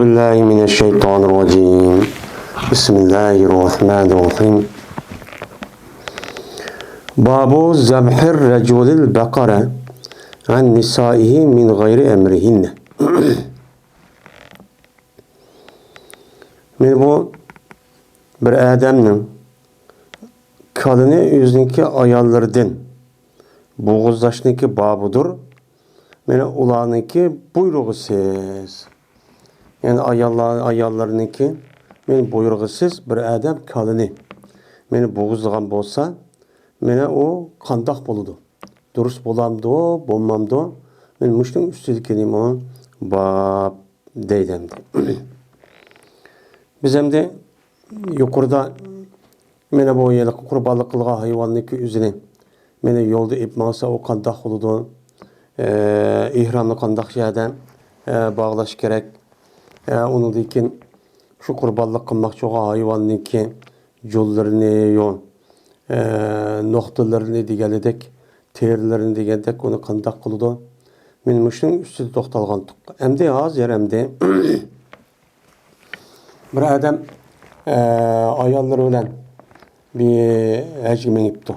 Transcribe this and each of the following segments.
بالله من الشيطان الرجيم بسم الله الرحمن الرحيم باب ذبح الرجل البقرة عن نسائه من غير أمرهن. Men bu bir adamning kalını özünki ayollardan bo'g'izlashniki bobidir. Meni ularniki buyrug'isiz. Yani ayollarniki men buyrug'isiz bir adam kalını meni bo'g'izlagan bo'lsa, meni o qandoq bo'ladi? Durust bo'lamdi, bo'lmamdi? Men mushning ustidagi nima bab deydim. Biz endi yuqorida meni bu yil qurbonlik qilgan hayvonniki o'zini meni yo'lda ipmasa o qandoq bo'ladi? İhromni qandoq yerda bog'lash kerak? Onundan keyin shu qurbonlik qilmoqchi bo'lgan hayvonniki yo'llarini, nuqtalarini deganidek, terilarini degandek uni qandoq qiladi? Men mushning ustida to'xtalgan. Endi hozir bir adam ayollari bilan bir hajga minibdi.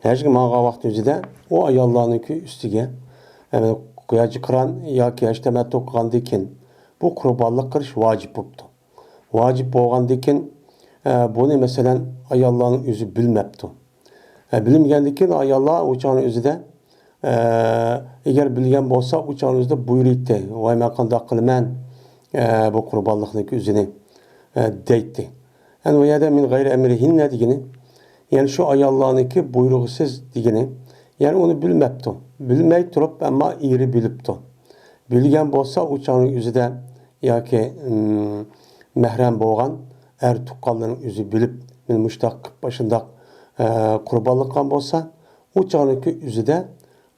Hajga mingan vaqt o'zida o ayollarniki ustiga qo'yachi qiron yoki hajtamattu qilgandan keyin bu qurbonlik qilish vojib bo'libdi. Vojib bo'lgandan keyin buni masalan ayollarning o'zi bilmabdi. Bilmagandan keyin ayollar o'chani o'zida agar bilgan bo'lsa o'chani o'zida buyurdi. Voy men qanday qilaman bu qurbonlikning o'zini deydi. Yani o yerda min g'ayri amrihinna degani, yani shu ayollarniki buyrug'isiz degani, yani onu bilmabdi. Bilmay turib ammo eri bilibdi. Bilgan bo'lsa o'chaning o'zida yoki mahram bo'lgan er tuqqanlarning o'zi bilib, men mushtaq boshindaq qurbonlik qilgan bo'lsa, o'chaniki o'zida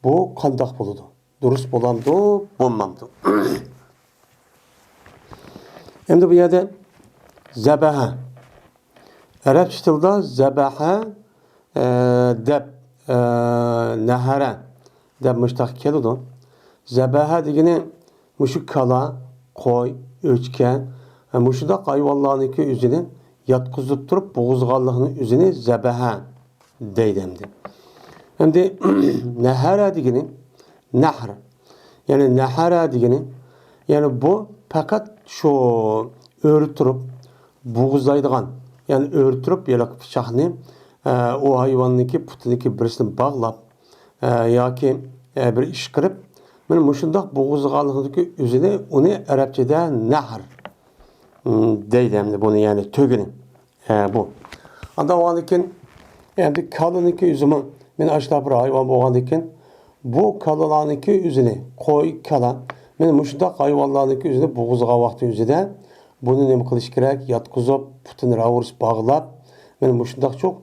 bu qandoq bo'ladi? Durust bo'lamdi, bo'lmamdi? Endi bu yerda zabaha Arapça tilda zabaha deb nahara deb mushtaq keladi. Zabaha degani mushu kala, qo'y, o'chka, mushundaq hayvonlarniki o'zini yotqizib turib bo'g'izganlikni o'zini zabaha deydi. Endi nahara degani nahr. Yani nahara degani yani bu fakat şu o'rtirib bo'g'izlaydigan, yani o'rtirib yalaq pichoqni o hayvonniki putiniki birisini bog'lab yoki bir ish qilib, men mushundaq bo'g'izganlikni o'zini uni arabchada nahr deydi. Buni yani tugini bu. Anda o'g'andan keyin endi kalıniki o'zimi men ashlab bir hayvon bo'lgandan keyin bu kalalarniki o'zini qo'y, kala men mushundaq hayvonlarniki o'zini bo'g'izgan vaqti o'zida bunu nima qilish kerak? Yotqizib, putini ravurs bog'lab, men mushundaq çok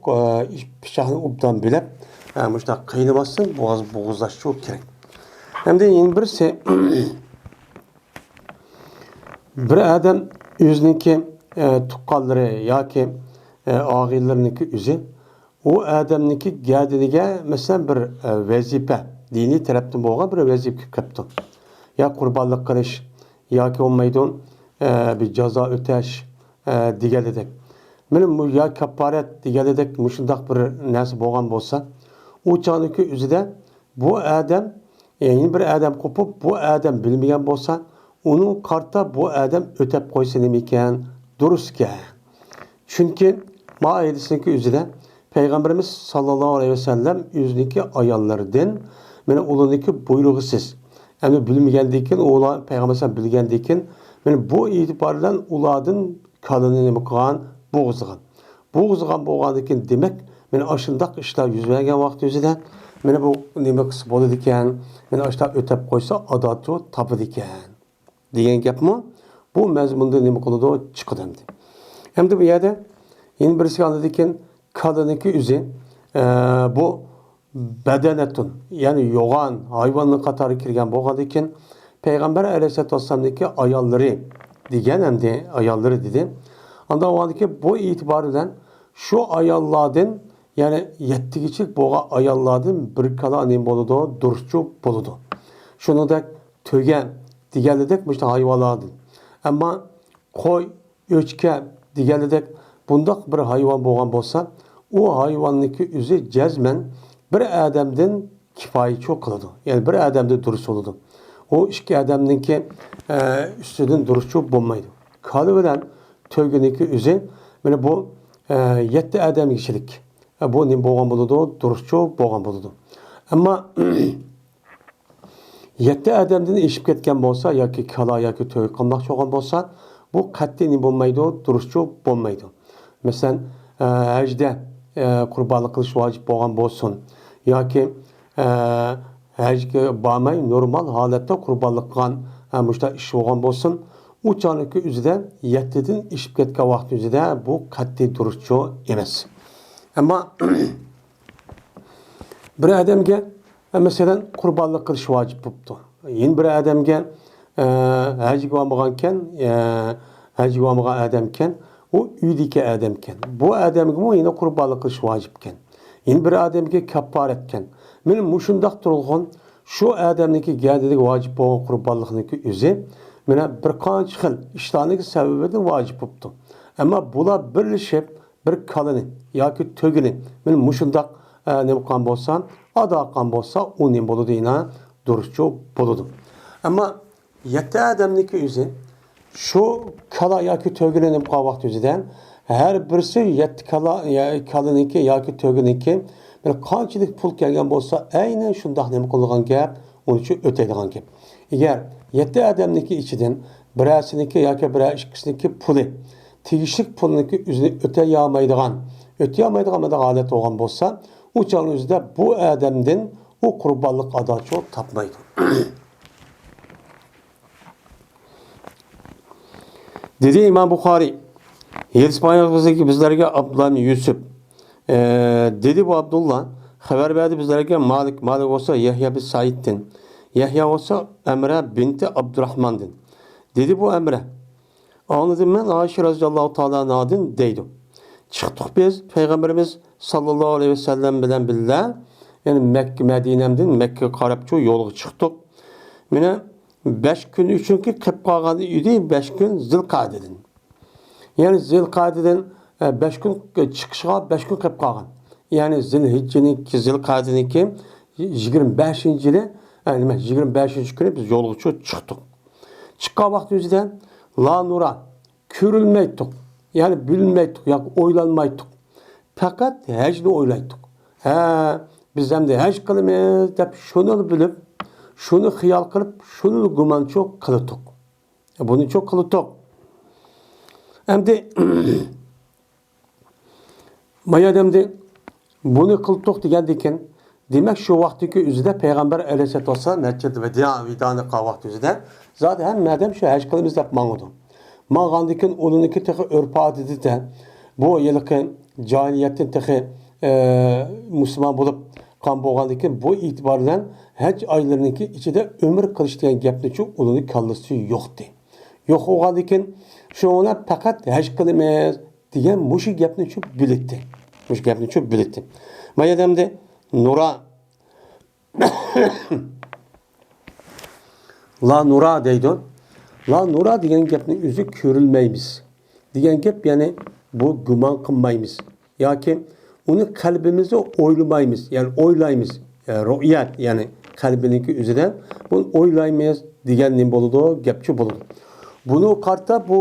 pichoqni obdan bilib, mushundaq qiynamasdan bo'g'izlash çok kerak. Hem de yeni birisi bir adam o'ziniki tuqqanlari yoki og'illarniki o'zi o adamniki gadiniga masalan bir vazifa, diniy tarafdan bo'lgan bir vazifa qilibdi. Ya qurbonlik qilish yoki olmaydi bir jazo o'tash deganidek. Mening bu ya kafarat deganidek mushundaq bir narsa bo'lgan bo'lsa, u chaqniki o'zida bu adam yani bir adam kopub bu adam bilmeyen bolsa onun karta bu adam ötep koysa nemiken dururken. Çünkü maayetisinki üzere Peygamberimiz sallallahu aleyhi ve sellem yüzündeki ayallardan meni ulundaki buyruğu siz. Yani bilmeyendikin oğlan Peygamberimiz bilgendikin meni bu itibarla uladın kalını nemikan boğuzgan. Boğuzgan boğandikin demek meni aşındak işler yüz vergen vakti üzere meni bu nima qilsa bo'ladi ekan, meni ashtab o'tab qo'ysa adati topadi ekan degan gapmi? Bu mazmunda nima qiladi? Chiqadi. Endi bu yerda yana birisi oladi ekan, kalıniki o'zi bu badanatun, ya'ni yo'g'on hayvonning qatoriga kirgan bo'lgan ekan, payg'ambar alayhisolatu vasallamniki ayollari degan, endi ayollari dedi. Unda o'g'andiki bu e'tibor bilan shu ayollardan yani yettigichik bo'lgan ayollardan bir kala nim bo'ladi, durustchu bo'ladi. Shuningdek to'gan deganidek mushta hayvonlardan Ama qo'y, o'chka deganidek bundoq bir hayvon bo'lgan bo'lsa, u hayvonniki o'zi jazman bir odamdan kifoyachi qiladi. Ya'ni bir odamda durust bo'ladi. O ikki odamniki ustidan durustchi bo'lmaydi. Kali bilan to'giniki o'zi mana bu 7 odam kishilik. Bu nima bo'lgan bo'ladi? Durustchi bo'lgan bo'ladi. Ammo 7 odamdan eshib ketgan bo'lsa yoki kala yoki to'y qilmoqchi bo'lgan bo'lsa, bu qat'iy nima bo'lmaydi? Durustchi bo'lmaydi. Masalan, hajda qurbonlik qilish vojib bo'lgan bo'lsin yoki hajga bormay normal holatda qurbonlik qilgan mushta ish bo'lgan bo'lsin, u choniki o'zida 7 dan eshib ketgan vaqt o'zida bu qat'iy durustchi emas. Ammo bir odamga masalan qurbonlik qilish vojib bo'libdi. Yin bir odamga hajga bormagan ekan, hajga bormagan odam ekan, u uydagi odam ekan. Bu odamga mu yana qurbonlik qilish vojib ekan. Yin bir odamga kafforat ekan. Men mushundaq turgan shu odamniki gadidagi vojib bo'lgan qurbonlikniki o'zi mana bir qancha xil ishlarning sababidan vojib bo'libdi. Ammo bular birlashib bir kalini yoki tugini men mushundaq nima qilgan bo'lsa, ado qilgan bo'lsa, u nima bo'ladi? Yana durustchi bo'ladi. Ammo 7 odamniki o'zi shu kala yoki tugini nima qilgan vaqt o'zidan har birisi 7 kaliniki yoki tuginiki bir qanchalik pul kelgan bo'lsa, aynan shundoq nima qilgan gap, uning uchun o'taydigan gap. Agar 7 odamniki ichidan birasiniki yoki bir ikkisiniki puli tegishli pulniki o'zini o'tayolmaydigan holat bo'lgan bo'lsa, u chog'ning o'zida bu odamdan u qurbonlik adochi topmaydi. Dedi İmam Buxoriy. Hadis bayağıdaki bizlerge Abdullah ibn Yusuf. Dedi bu Abdullah haber verdi bizlerge Malik olsa Yahya bin Said'tin. Yahya olsa Emre binti Abdurrahman'din. Dedi bu Emre. Anladım ben Ayşe radıyallahu ta'ala anh'ın deydi. Çıktık biz Peygamberimiz sallallahu aleyhi ve sellem bilen billah. Yani Mekke Medine'mdin Mekke qarabçı yolu çıktık. Mine 5 gün üçünkü qilib qolgan idi 5 gün Zilqa'dedin. Yani Zilqa'deden 5 gün çıkışıga 5 gün qilib qolgan. Yani Zilhicce'ninki Zilqa'denniki 25-yili, nima 25 kuni biz yo'lga chiqdik. Chiqqan vaqt o'zida la nura ko'rilmaydik. Yani bilmaydik yoki o'ylanmaydik. Faqat hajni o'ylaydik. Biz ham haj qilamiz deb shuni bilib, shuni xiyol qilib, shuni gumonchi qildik. Buni çok qildik. Endi mayadamda buni qildik degandikin, demak shu vaqtdagi o'zida payg'ambar alayhisolatu vasallam masjid vidoni qilgan vaqt o'zida zot hamma odam shu haj qilamiz deb mangdi. Mangandikin uniki tehi urf-odatiga bu yilqi jahiliyatdan tehi musulmon bo'lib qolgan bo'lgandikin bu e'tibor bilan haj oylariniki ichida umr qilish degan gapni chu uning kallasi yo'qdi. Yo'q bo'lgandikin şuna fakat haj qilamiz degan mushu gapni chu bildi. Mushu gapni chu bildi. Mayadamda nura la nura deydi. La nura degan gapni o'zi ko'rilmaymiz. Degan gap ya'ni bu gumon qilmaymiz yoki uni qalbimizda o'ylamaymiz, ya'ni o'ylaymiz. Ru'yat ya'ni qalbiniki o'zida bunu o'ylaymiz degan nim bo'ladi, gapchi bo'ladi. Bunu qarta bu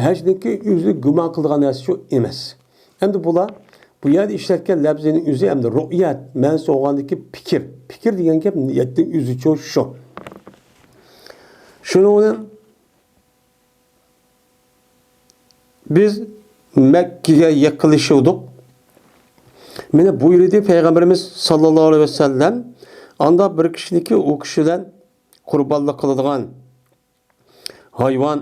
hajniki o'zi gumon qilgan narsa shu emas. Endi bular bu yerda ishlatgan labzining o'zi hamda ru'yat, ma'nosi o'g'andiki fikr. Fikr degan gap niyatning o'zi shu. Shuni biz Mekke'ye yaqinlashdik. Mana bu yerda Peygamberimiz sallallohu alayhi vasallam anda bir kishiniki u kishidan qurbonlik qiladigan hayvon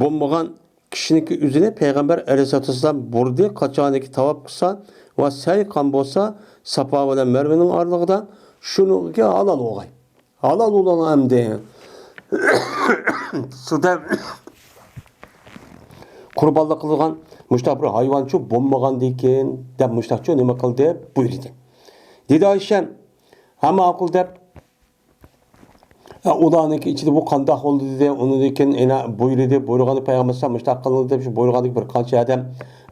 bo'lmagan kishiniki o'zini Peygamber alayhisolatu vasallam burdi qachoniki tavob qilsa va say qilgan bo'lsa Safa bilan Marvaning oralig'ida shuniga halol o'g'ay. Halol olan hamda suda qurbonlik qilgan mushtaq bir hayvonchi bo'lmagandikin deb mushtaqchi nima qildi buyurdi. Dedi Oysha, hamma aql deb Ularniki içinde bu qandaq oldu dedi, onu dekin ena buyurdu, buyurğanı Peygamber sallallahu qıldı deb, şu buyurğandık bir qancha adam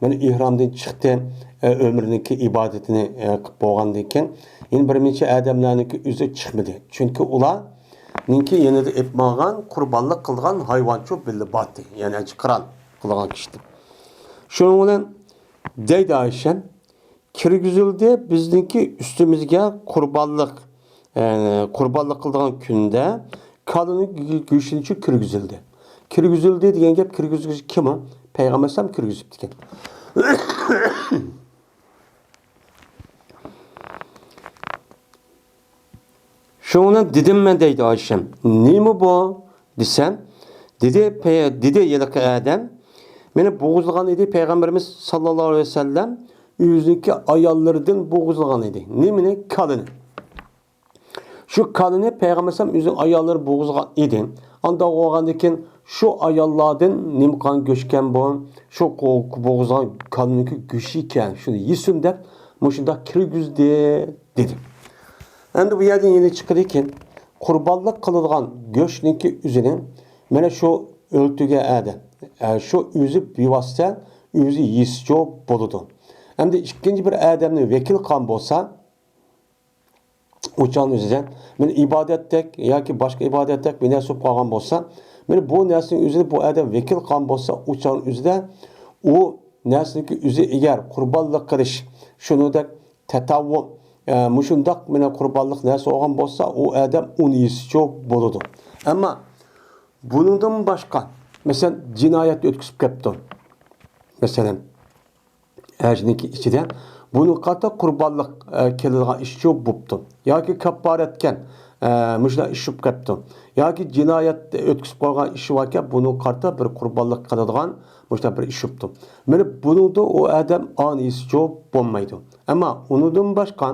mana ihramdan chiqdi, ömrüniki ibadetini qilib bo'lgandan keyin endi bir necha odamlarniki o'zi chiqmadi. Chunki ular ninki yanida epmagan, qurbonlik qilgan hayvoncho bildi botdi, ya'ni qiron qilgan kishdi. Shuning bilan deydi Ayşem, kirgizildi bizniki üstümüzge qurbonlik qurbonlik qilgan kunda kalını go'shtini kirgizildi. Kirgizildi degan gap kirgizuvchi kim? Payg'ambar ham kirgizibdi ekan. Şuna dedim men deydi Ayşem. Nima bu? Desem, dedi yılıkı adam. Meni boğuzlagan idi Peygamberimiz sallallahu aleyhi ve sellem yüzündeki ayallardan boğuzlagan idi. Nimini? Kalını. Şu kalını Peygamber sallam yüzün ayalları boğuzlagan idi. Anda oğandakin şu ayallardan nimkan göçken bu, şu boğuzlagan kalınınki göçüyken şunu yisun dep, muşunda kirgizdi dedi. Endi bu yerden yeni çıkırken qurbonlik qiladigan go'shtniki üzerine mana shu o'ltiga adam. Shu o'zi bevosita o'zi yeyishcho bo'ladi. Endi ikkinchi bir odamni vakil qilgan bo'lsa, o'chan o'zidan men ibodatdek yoki boshqa ibodatdek bir narsa qilgan bo'lsa, men bu narsaning o'zini bu odam vakil qilgan bo'lsa, o'chan o'zida u narsaniki o'zi agar qurbonlik qilish shunidek tatavvu mushundaq mena qurbonlik narsa olgan bo'lsa, u odam uni yeyishchi bo'ladi. Ammo buningdan boshqa, masalan, jinoyat o'tkazib ketdi. Masalan, ajniki ichida buni qata qurbonlik keladigan ishchi bo'libdi. Yoki kapparatgan mushlar ish bo'lib ketdi. Yoki jinoyat o'tkazib qo'ygan ish yoki buni qata bir qurbonlik qiladigan mushlar bir ish bo'libdi. Mana buningda u odam ani yeyishchi bo'lmaydi. Ammo unidan boshqa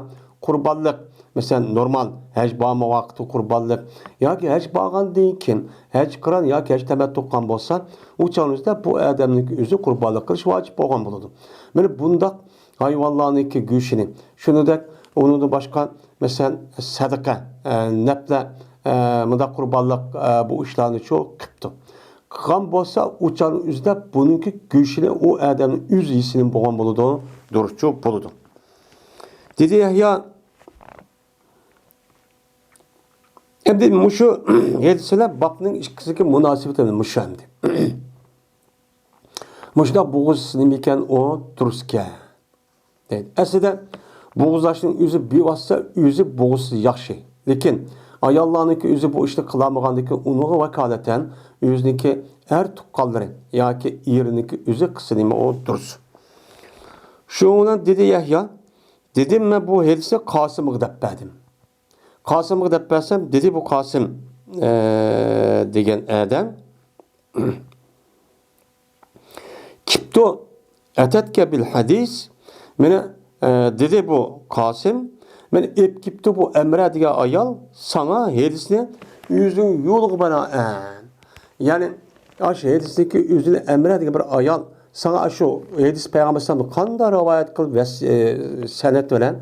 qurbonlik, mesela normal haj bağma vaqti qurbonlik yoki haj bağgandan keyin haj qiron yoki haj tamattu qilgan bo'lsa, u chog'da bu odamning o'zi qurbonlik qilish vojib bo'lgan bo'ladi. Mana bundaq hayvonlarniki go'shtini, shuningdek undan boshqa mesela sadaqa, nafla, bunda qurbonlik bu ishlarni cho'q qilibdi. Qilgan bo'lsa, u chog'da buningki go'shtini u odamning o'z yeyishini bo'lgan bo'ladi, durustchi bo'ladi. Dedi Yahya, endi mushu yetsalar babning ikkisiga munosabati mushu endi. Mushda bo'g'iz nima ekan o turska. Deydi. Aslida bo'g'izlashning o'zi bevosita o'zi bo'g'iz yaxshi. Lekin ayollarniki o'zi bu ishni qilamaganligi unga vakolatan o'ziniki er tuqqanlari yoki eriniki o'zi qilsa nima o durus. Shundan dedi Yahya, dedim men bu hadisi Qosimga deb berdim. Qosimga deb bersem dedi bu Qosim degan adam kipto atatka bil hadis meni dedi bu Qosim men ep kipto bu Emre degan ayol sana hadisni yüzün yo'liga banoan, ya'ni aş hadisniki o'zini Emre degan bir ayol sana şu hadis Peygamber sallallahu qanday rivoyat qilib sanat bilan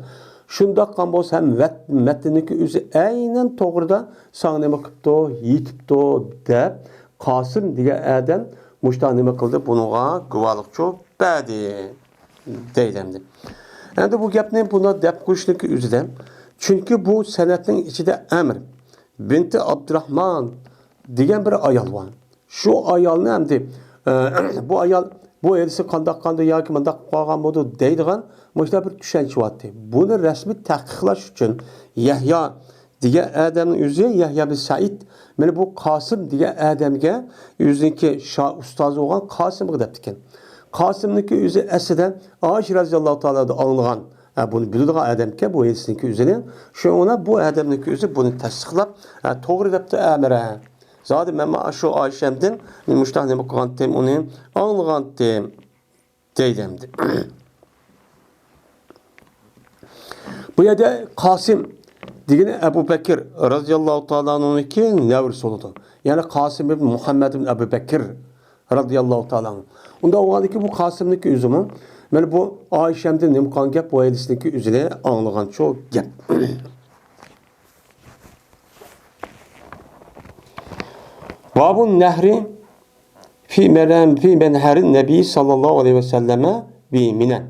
shundoq qilgan bo'lsa ham matniki o'zi aynan to'g'rida sana nima qilibdi, yetibdi deb Qosim degan odam mushta nima qildi, bunga guvohlikchi berdi deydi. Endi bu gapni buna deb qo'yishniki o'zidan, chunki bu sanatning ichida Amr binti Abdurahmon degan bir ayol bor. Shu ayolni endi bu ayol bu hadisi qanday yoki bunday qolgan bo'ldi deydigan mushta bir tushuncha bo'tdi. Buni rasmiy tahqiqlash uchun Yahya degan odamning o'zi, Yahya bin Said, mana bu Qosim degan odamga o'ziniki ustozi bo'lgan Qosimga deb ekan. Qosimniki o'zi aslida Oysha roziyallohu taolodan olingan, buni biladigan odamga bu hadisniki o'zini, shuna bu odamniki o'zi buni tasdiqlab to'g'ri debdi amira. Zaten ben şu Ayşem'den müştahane bakıntım onu anlığantım deydimdi. Bu yerde Qasim digine Ebu Bekir radıyallahu ta'ala'nın ki nevrisi oldu. Yani Qasim ibn Muhammed ibn Ebu Bekir radıyallahu ta'ala'nın. Onda o halde ki bu Qasim'deki üzümü, yani bu Ayşem'den nimkan gap bu hadisindeki üzere anlığan çok gap. Babun nehri fi menherin nebi sallallahu aleyhi ve selleme bi minen.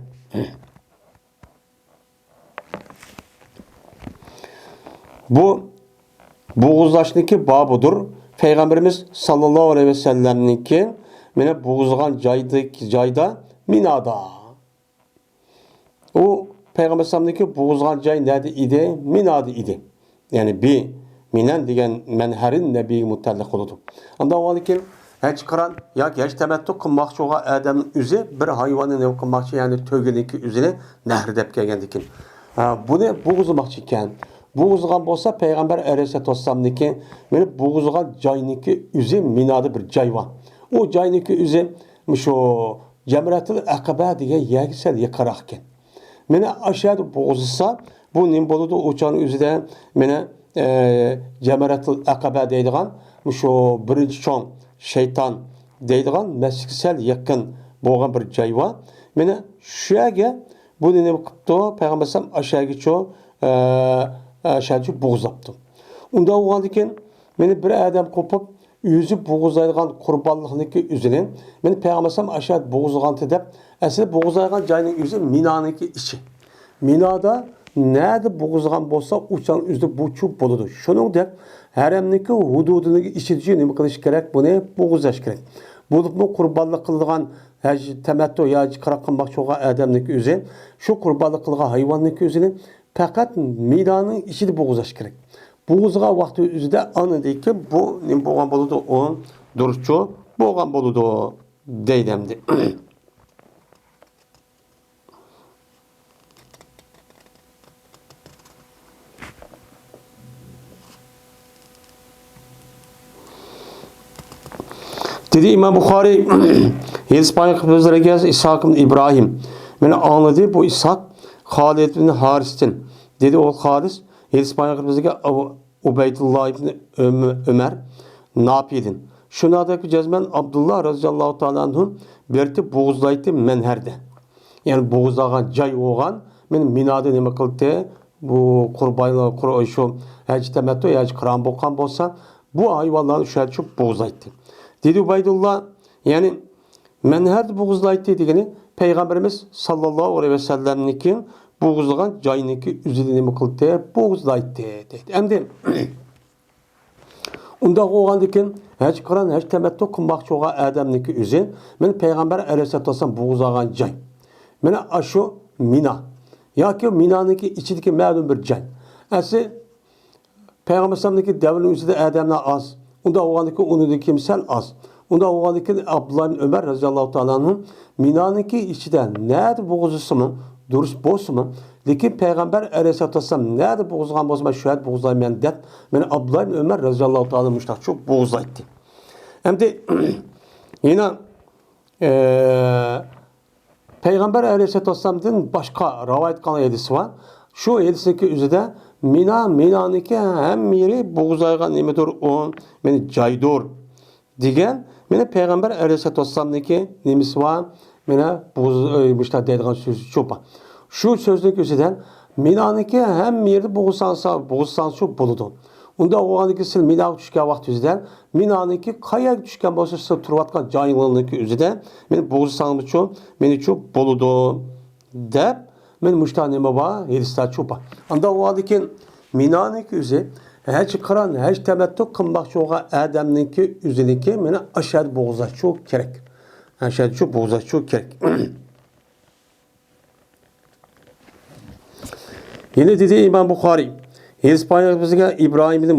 Bu boğuzlaşniki babudur. Peygamberimiz sallallahu aleyhi ve sellem'ninki mene boğuzgan cayda minada. O Peygamber sallam'ninki boğuzgan cay nerede idi? Minada idi. Yani bir minen degen menherin nebi mutallik oludu. Anda o halde hiç karan ya hiç temettü kılmakçı olan adamın üzü bir hayvanın ne kılmakçı yani tögedeki üzüne nehr dep gelgendikin. Bu ne boğuzlamakçı iken boğuzgan bolsa Peygamber aleyhissalatu vesselam'niki meni boğuzgan cayniki üzü minada bir cay var. O cayniki üzü şu Cemratul Akabe diye yegisel yakarakken. Meni aşağıda boğuzsa bu nim boludu uçağın üzüde meni Cemratul Akabe deydigan şu birinci çoğun şeytan deydigan meskiksel yakın boğan bir cay var. Meni şuyaga bu ne qıptı Peygamber sallam aşağıya ço aşağıya boğuzaptı. Unda oğandiken meni bir adam kopup yüzü boğuzlaydigan qurbanlıqniki üzüne meni Peygamber sallam aşağıya boğuzlagantı dep aslında boğuzlaydigan cayning yüzü Mina'niki içi. Minada nerede boğuzgan bolsa uçan üzde buçuk boludu. Şunun dep haremniki hududuniki içici nima qilish kerak? Buni boğuzlash kerak. Bo'libmi qurbanlik qiladigan temettu ya qiraq qilmoqchi bo'lgan odamniki o'zi shu qurbanlik qilgan hayvonniki o'zini faqat midaning ichida bo'g'izlash kerak. Bo'g'izga vaqti o'zida anadiki bu nima bo'lgan bo'ladi? O durustchu bo'lgan bo'ladi deydimdi. Dedi İmam Bukhari Helsipanya kıbrızlarıgaz İshak ibn İbrahim. Beni anladı bu İshak Halid ibn Haris'tin. Dedi o Haris Helsipanya kıbrızlarıgaz Ubeydullah ibn Ömer ne yapıyordun? Şunadaki cezmen Abdullah radıyallahu ta'ala anh'un berti boğuzlaydı menherde. Yani boğuzlagan cay oğan benim minada neme kıldı bu kurbanlar şu hacı temettu hacı kıran bokan bolsa bu hayvanların şu hacı boğuzlaydı. Dedi Ubeydullah yani menherde boğuzlaydı degeni Peygamberimiz sallallahu aleyhi ve sellem'niki boğuzlagan cayniki üzerine neme kıldı boğuzlaydı dedi. Hem de unda oğandikin hacı kıran hacı temettu kılmakçı olan adamniki üzerine men Peygamber aleyhissalatu vesselam boğuzlagan cay. Mene aşu Mina. Ya ki Mina'nınki içindeki ma'lum bir cay. Asi Peygamber sallam'daki devrinin üzerinde adamlar az. Unda oğandaki onundaki misal az. Unda oğandaki Abdullah bin Ömer radıyallahu ta'ala'nın Mina'nınki içinde nerede boğuzusu mu? Dürüst boğusu mu? Lakin Peygamber aleyhissalatu vesselam nerede boğuzgan bozma şühet boğuzlaymayan dep. Mene Abdullah bin Ömer radıyallahu ta'ala müştak çok boğuzlaydı. Hem de yine Peygamber aleyhissalatu vesselam'ın başka rivayet kılan hadisi var. Şu hadisindeki üzerinde Mina'nınki hem yeri boğuzlaygan nimedir o meni caydur degen meni Peygamber aleyhissalatu vesselam'daki nimesi var meni boğuzlaymışlar deydigan söz çopa. Şu sözdeki üzerinde Mina'nınki hem yeri boğuzlansa boludu. Unda oğandaki sil Mina'ga tushgan vaqt üzerinde Mina'nınki qayaga tushgan bo'lsa siz turayotgan joyinglarniki üzerinde meni boğuzlasangiz uchun meni uchun boludu deb men mushta nima bor hadisda cho'pa. Anda u holikin Mina'nınki o'zi hech qiron hech tamattu qilmoqchi bo'lgan odamniki o'ziniki meni ashad bo'g'izlash kerak. Ashad bo'g'izlash kerak. Yine dedi İmam Bukhari Helsipanya bizga İbrahim ibn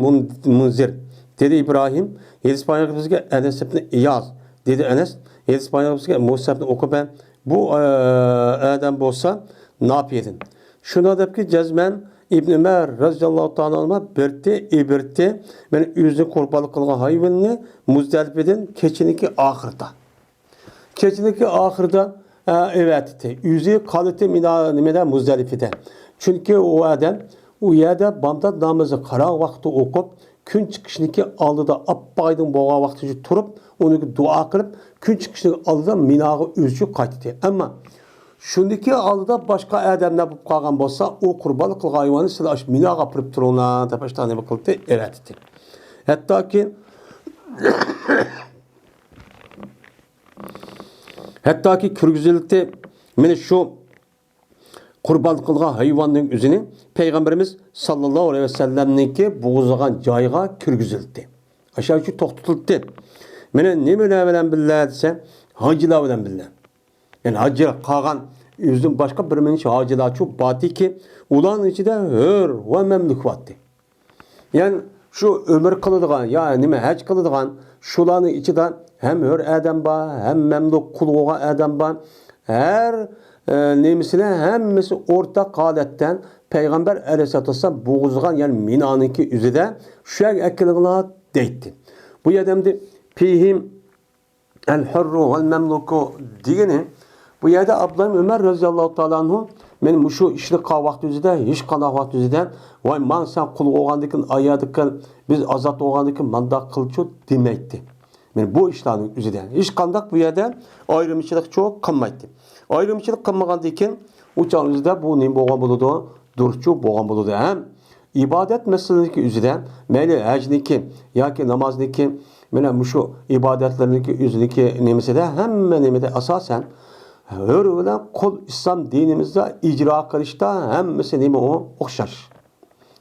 Munzir. Dedi İbrahim. Helsipanya bizga Enes ibn İyaz. Dedi Enes. Helsipanya bizga Musa ibn Ukbe. Bu adam bolsa ne yapıyordun? Şuna da ki cezmen İbn Ömer radıyallahu ta'ala anh'a ibirti ben yüzünü kurbanlık kılgan hayvanını Muzdalife'den keçiniki ahırda. Keçiniki ahırda evet yüzü kalite minada Muzdalife'de. Çünkü o adam o yerde Bamdad namazı kara vakti okup gün çıkışındaki aldıda appaydın boğa vakti turup onu dua kılıp gün çıkışındaki aldıda minağı üzücü kaydı. Ama şundaki aldıda başka adamlar bu kalgan bolsa o kurbanlık kılgan hayvanı silah minağa pırıp turuna da başta ne bakıldı evet. Hatta ki Hattoki kirgizildi. Mana shu qurban qilgan hayvonning o'zini payg'ambarimiz sallallohu alayhi vasallamniki bo'g'izlagan joyga kirgizildi. Aşağı şu to'xtatildi. Mana nimalar bilan billa desa, hojilar bilan billa. Yani hacı qolgan o'zidan boshqa bir minch hojilar shu borki, ularning ichida hur va mamluk bordi. Yani şu ömür qiladigan, ya nima haj qiladigan shularning ichida hem hur adam bor, hem mamluk qul bo'lgan adam bor. Her nemisine hemmisi ortak holatdan Peygamber Aleyhisselatü Vesselam bo'g'izgan, yani minaniki üzerinde şu ekilinglar deydi. Bu yerdemde fihim el hurru vel memluku degeni bu yerde Abdullah Ömer radıyallahu ta'ala anhu men şu işli vaqt üzerinde hiç qanday vaqt üzerinde vay man sen qul bo'lgandikin ayadikin biz azat bo'lgandikin manda qilchu demeydi. Men bu işlerin üzerinde hiç qanday bu yerde ayrımçılık çok qilmaydi. Ayrımçılık qilmagandan keyin uçağımızda bu ne bo'lgan bo'ladi? Durchu bo'lgan bo'ladi. Ham ibadet meselesindeki üzerinde meyli hacniki yoki namozniki mana şu ibadetlerindeki üzerindeki nemesede hemme nemede asasen öyle kul İslam dinimizde icra qilishda hemmesi neme o o'xshash.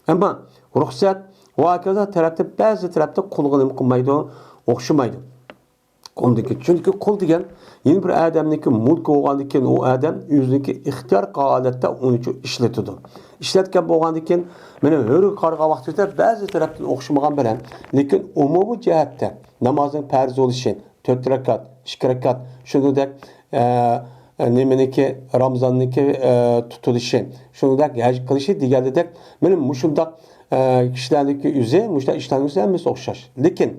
Ama ruhsat va tarafta bazı tarafta qulg'ini qilmaydi, o'xshamaydi. Çünkü kul degan yeni bir adamniki mulk bo'lgandan keyin o adam o'ziniki ixtiyor holatda uni ishlatadi. İşletken bo'lgandan keyin mana hur qarg'a vaqtida ba'zi tarafdan o'xshamagan bilan, lekin umumiy jihatda namozning farz bo'lishi 4 rakat, 2 rakat, shuningdek nimeniki Ramazonniki tutilishi, shuningdek haj qilishi degandek mana mushundaq kishilarniki o'zi, mushta ishlarning hammasi o'xshash. Lekin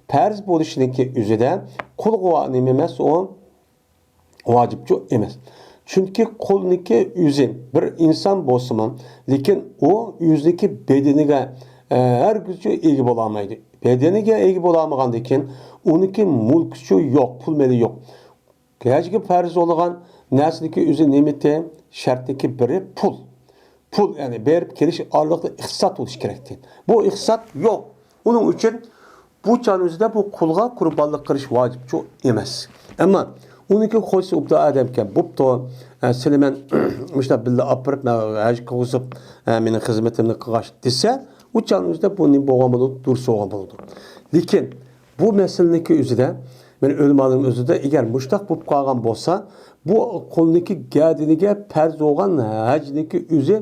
farz bo'lishiniki o'zida qul nima emas, o vacibchi emas. Çünkü kolniki o'zi bir inson bo'lsa, lekin o o'ziniki bedeniga her gücü ega bo'lamaydi. Bedeniga ega bo'lamagandan keyin uniki mulki yo'q, pul meli yo'q. Hajga farz bo'lgan narsaniki o'zi nimati shartdagi biri pul. Pul yani berib kelish orliqda iqtisod bo'lishi kerak. Bu iqtisod yo'q. Uning uchun bu çağımızda bu kulga kurbanlık qilish vacibchi emas. Ama uniki qo'ysa ubda adamken bupto Süleyman müşta billa apırıp haj qilib mening xizmatimni qilgash desa, u çağımızda bu ne bo'lgan bo'ladi, dursa bo'lgan bo'ladi. Lekin bu meseleniki o'zida men o'lmaning o'zida agar mushtaq bo'lib qolgan bo'lsa, bu qo'lniki gadiniga farz bo'lgan hajniki o'zi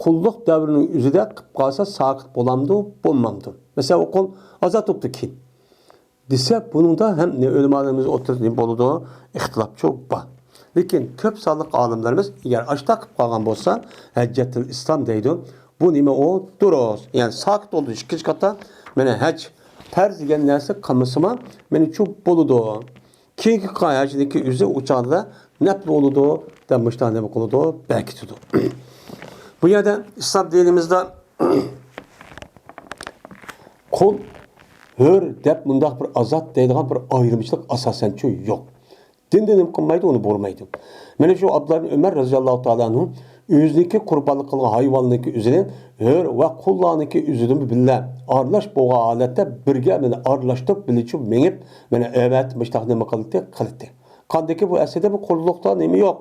qulluq davrining o'zida qilib qolsa saqit bo'lamdi, bo'lmamdi. Mesela o qul azat bo'libdi keyin desa, buningda ham ne o'lmalarimiz o'tirib bo'ladi, ixtilof çok bor. Lekin ko'p sonli olimlarimiz agar ashta qilib qolgan bo'lsa, hajjatul islom deydi. Bu nima o? Durust. Yani saqit bo'ldi ikkinchi qatta. Mana haj farz degan narsa qilmasam, meni chu bo'ladi. Keyingi hajniki o'zi uchoqda nafl bo'ladi, deb mushta nima qiladi, bekitadi. Bu yerda islom dinimizda qul hur deb mundaq bir azat deydigan bir ayrımçılık asasen yo'q. Dindinim qilmaydi, onu bo'lmaydi. Mana shu Abdullah Ömer radıyallahu ta'ala anhu o'ziniki qurbanlik qilgan hayvonniki o'zini hur va qullarniki o'zidan billa aralash bo'lgan holatda birga meni aralashtirib bilichi mengib mana evet mushtaq nima qildi. Qandaki bu aslida bu qulluqda nima yo'q.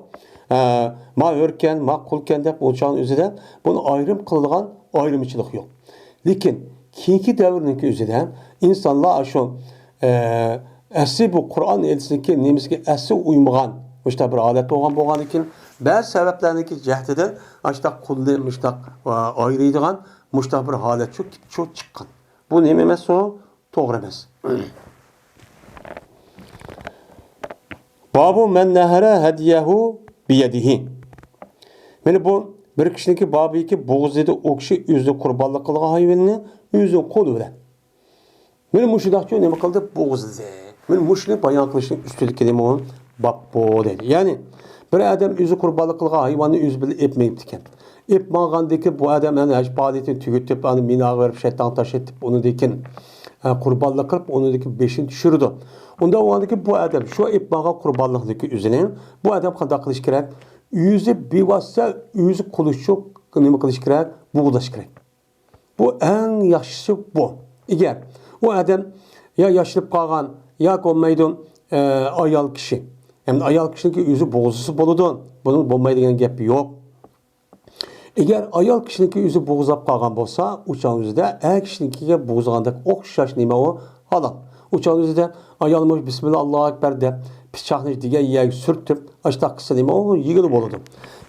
Ma hurkan, ma qulkan deb o'shan o'zida buni ayrim qilgan ayrımçılık yo'q. Lekin keyingi davrniki o'zida insonlar shu asli bu Kur'an elçisindeki nemizga asli uymagan müşta bir holat bo'lgan ekan, ba'zi sabablarniki jahdida ashta qulni mushtaq ayrıydigan müşta bir holat shu chiqqan. Bu nima emas, o to'g'ri emas. Babu men nahara hadiyahu biyadihi. Mana bu bir kishiniki babiki bo'g'izida o kishi o'zi qurbonlik qilgan hayvonni o'zi qo'li bilan. Mana mushudaqchi nima qildi? Bo'g'izdi. Men mushni bayon qilishning ustunligi nima o? Bab bu dedi. Yani bir adam o'zi qurbonlik qilgan hayvonni o'zi bilan epmayibdi ekan. Epmagandaki bu adam yani haj faoliyatini tugatib, ani minaga berib shayton tashatib, uni dekin qurbonlik qilib, uni dekin beshin tushirdi. Unda o'g'andaki bu adam shu epmaga qurbonlikdagi o'zini bu adam qanday qilish kerak? O'zi bevosita o'zi qilishi nima qilish kerak? Bo'g'dash kerak. Bu eng yaxshisi bu. Agar o adam ya yaşlanıp kalgan, ya olmaydı ayal kişi. Hem ayal kişinin yüzü boğuzusu boludu. Bunun olmaydı degan gap yok. Eğer ayal kişinin yüzü boğuzap kalgan bolsa, uçağın yüzüde er kişinin boğuzagandek okşaş nima o halal. Uçağın yüzüde ayalmış Bismillah Allahu Ekber de bıçakını diye yiyek sürtüp açta kısa nima o yigili boludu.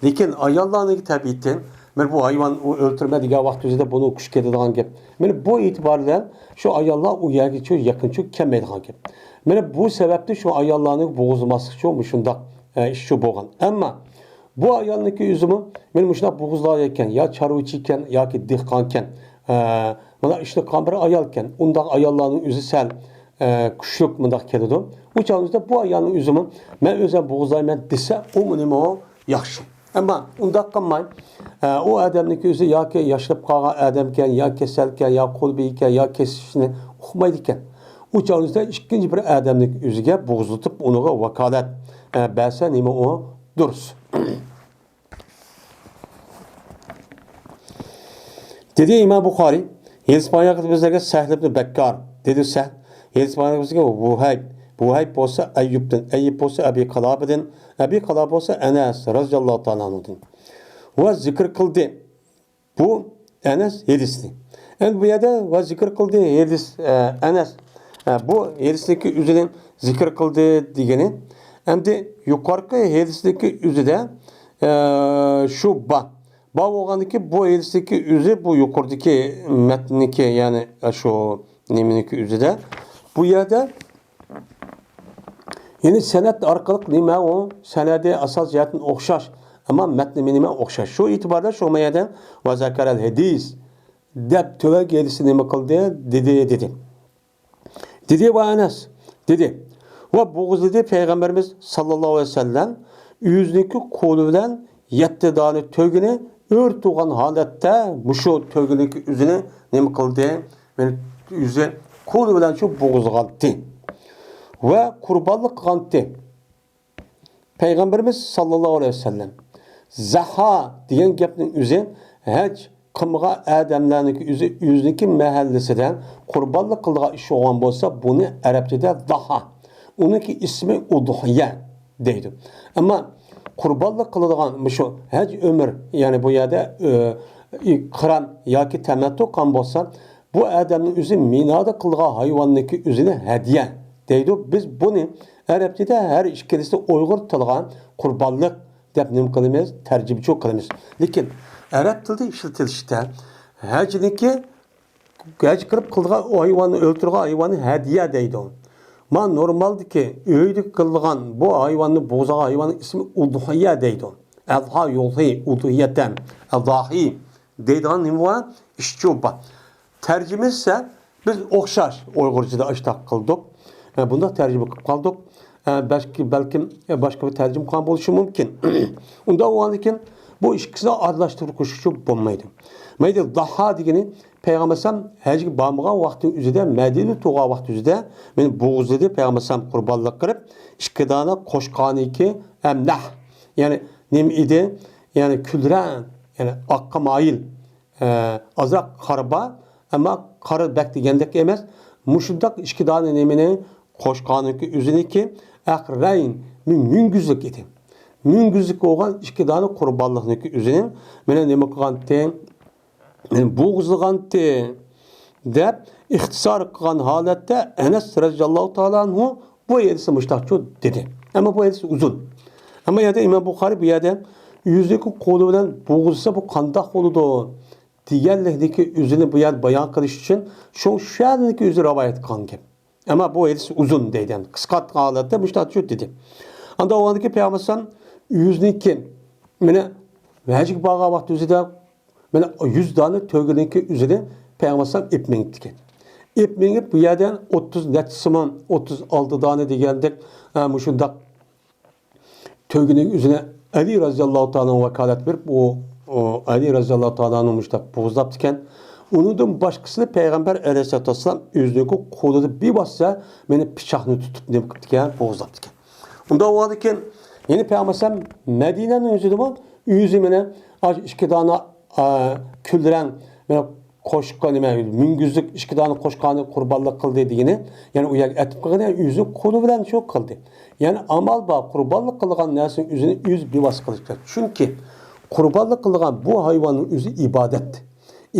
Lekin ayallarniki tabiiyyatdan men bu hayvan öldürme diye vaqt yüzüde bunu kuş kedadigan gap. Men bu itibarla şu ayallar u yerga çok yakın çok kelmaydigan gap. Men bu sebepte şu ayallarning boğuzlamaslık şu muşundaq iş şu bolgan. Ama bu ayalniki üzümü men muşundaq boğuzlar ekan, ya çarvıçı ekan yoki dehqon ekan, mana işte qambiri ayal ekan, undaq ayallarning o'zi sal kuchlik mundaq keladi. Uçağımızda bu ayalning üzümü men o'zim boğuzlayman desa, u nima o yaxshi. Ama undaq qilmay, o adamniki o'zi yoki yashlab qolgan adam ekan, yo kasal ekan, yo qo'l ekan, yo kesishni uqmaydi ekan. Uçağımızda ikkinchi bir adamning o'ziga bo'g'izlatib, unaga vakolat bersa nima o durust. Dedi İmam Buxoriy, Helsipayaq bizlarga Sahl ibn Bakkar dedi Sahl. Helsipayaq bizga Buhayb bo'lsa Ayyubdan, Ayyub bo'lsa Abi Qalabdan, Abi Qalab bo'lsa Anas radhiyallohu ta'ala anhudan. Va zikr qildi. Bu Anas hadisni. Endi bu yerda va zikr qildi hadis Anas. Bu hadisdagi o'zidan zikr qildi degani. Endi yuqorqi hadisdagi o'zida şu ba bo'lgandiki bu hadisdagi o'zi bu yuqoridagi matniki ya'ni shu nimaniki o'zida bu yerda yine sanat orqali nima o sanadi asos jihatdan o'xshash, ammo matni nima o'xshash. Shu e'tiborda shu mayada va zakaral hadis deb tuvak hadisi nima qildi dedi. Dedi va Anas dedi. Va bo'g'izlidi payg'ambarimiz sallallohu alayhi vasallam yüzniki qo'li bilan 7 dona tugini o'rtug'an holatda mushu tuginiki o'zini nima qildi? Men yuzi qo'li bilan shu bo'g'izg'aldi. Ve kurbanlık qilgandi. Peygamberimiz sallallahu aleyhi ve sellem zaha degan gapning o'zi hech qilmagan odamlarniki o'zi o'ziniki mahallasidan qurbonlik qildigan ish bo'lgan bo'lsa, buni arabchada zaha. Uniki ismi udhiya deydi. Ammo qurbonlik qiladigan shu hech umr, ya'ni bu yerda qiron yoki tamattu qilgan bo'lsa, bu odamning o'zi minoda qilgan hayvonniki o'zini hadiya deydi. Biz bunu Arapçada her ikkilisida Uyg'ur tiliga qurbonlik deb nim qilamiz, tarjimchi qilamiz. Lekin Arab tilida ishlatilishda hajniki haj qilib qilgan hayvonni o'ltirgan hayvonni hadiya deydi. Ma normaldiki uyda qilgan bu hayvonni bo'zagan hayvonning ismi udhiya deydi. Adha yuhi udhiyatan adahi deydigan nima ishcho'ba. Tarjima ise biz o'xshash Uyg'urchada ishtaq qildik. Bunda tercüme kılıp kaldık. Belki başka bir tercüme kan buluşu mümkün. Onda o andakin bu ikisini adlaştırıp koşuşu bulmaydı. Meyde daha degeni Peygamber Sam həcgi bağımığa vakti üzüde, Medine tuğa vakti üzüde beni boğuzladı. Peygamber Sam kurbanlık kırıp iki tane koşkanı ki emlah. Yani nem idi? Yani külren, yani akka mail, azrak karba ama karı bek degendek emez. Muşundak iki tane nemini qo'shqoniki o'ziniki aqrayn munguzlik edi. Munguzlik bo'lgan ikki dona qurbonlikniki o'zining meni nima qilgandi? Meni bo'g'izlagandi deb ixtisor qilgan holatda Anas radhiyallohu ta'ala anhu bu hadisi mushtaqchu dedi. Ammo bu hadis uzun. Ammo yerda Imom Buxoriy bu yerda yüzdeki qo'li bilan bo'g'izsa bu qandoq bo'ladi deganlikniki o'zini bu yer bayon qilish uchun shu sha'niki o'zi rivoyat qilgan gap. Ama bu hadis uzun deydi. Qisqat holatda mushtaqchu dedi. Anda o andaki Peygamber yüzniki meni vajik bağ'a vaqt o'zida meni 100 dona to'giniki o'zida Peygamber ip mingdi. Ip mingib bu yerdan 30 netsimon 36 dona degandek mushundaq to'gining o'zine Ali radhiyallohu ta'ala vakolat berib bu Ali radhiyallohu ta'ala'nı mushtaq bo'g'izlab ekan. Undan başkasını Peygamber Aleyhisselatü Vesselam yüzündeki kolunu bir bassa beni bıçakını tutup ne yaptıkken boğuzlattı. Onda o adıkken yeni Peygamber Medine'nin yüzüde var. Yüzümüne iki tane küldüren qo'shqa nima minguzlik ikki dona qo'shqani qurbonlik qildi degani ya'ni u yerga aytib qo'ygan o'zi qo'li bilan shu qildi ya'ni amal bor qurbonlik qilgan narsani o'zini o'zi bevos qilish kerak chunki qurbonlik qilgan bu hayvonning o'zi ibodat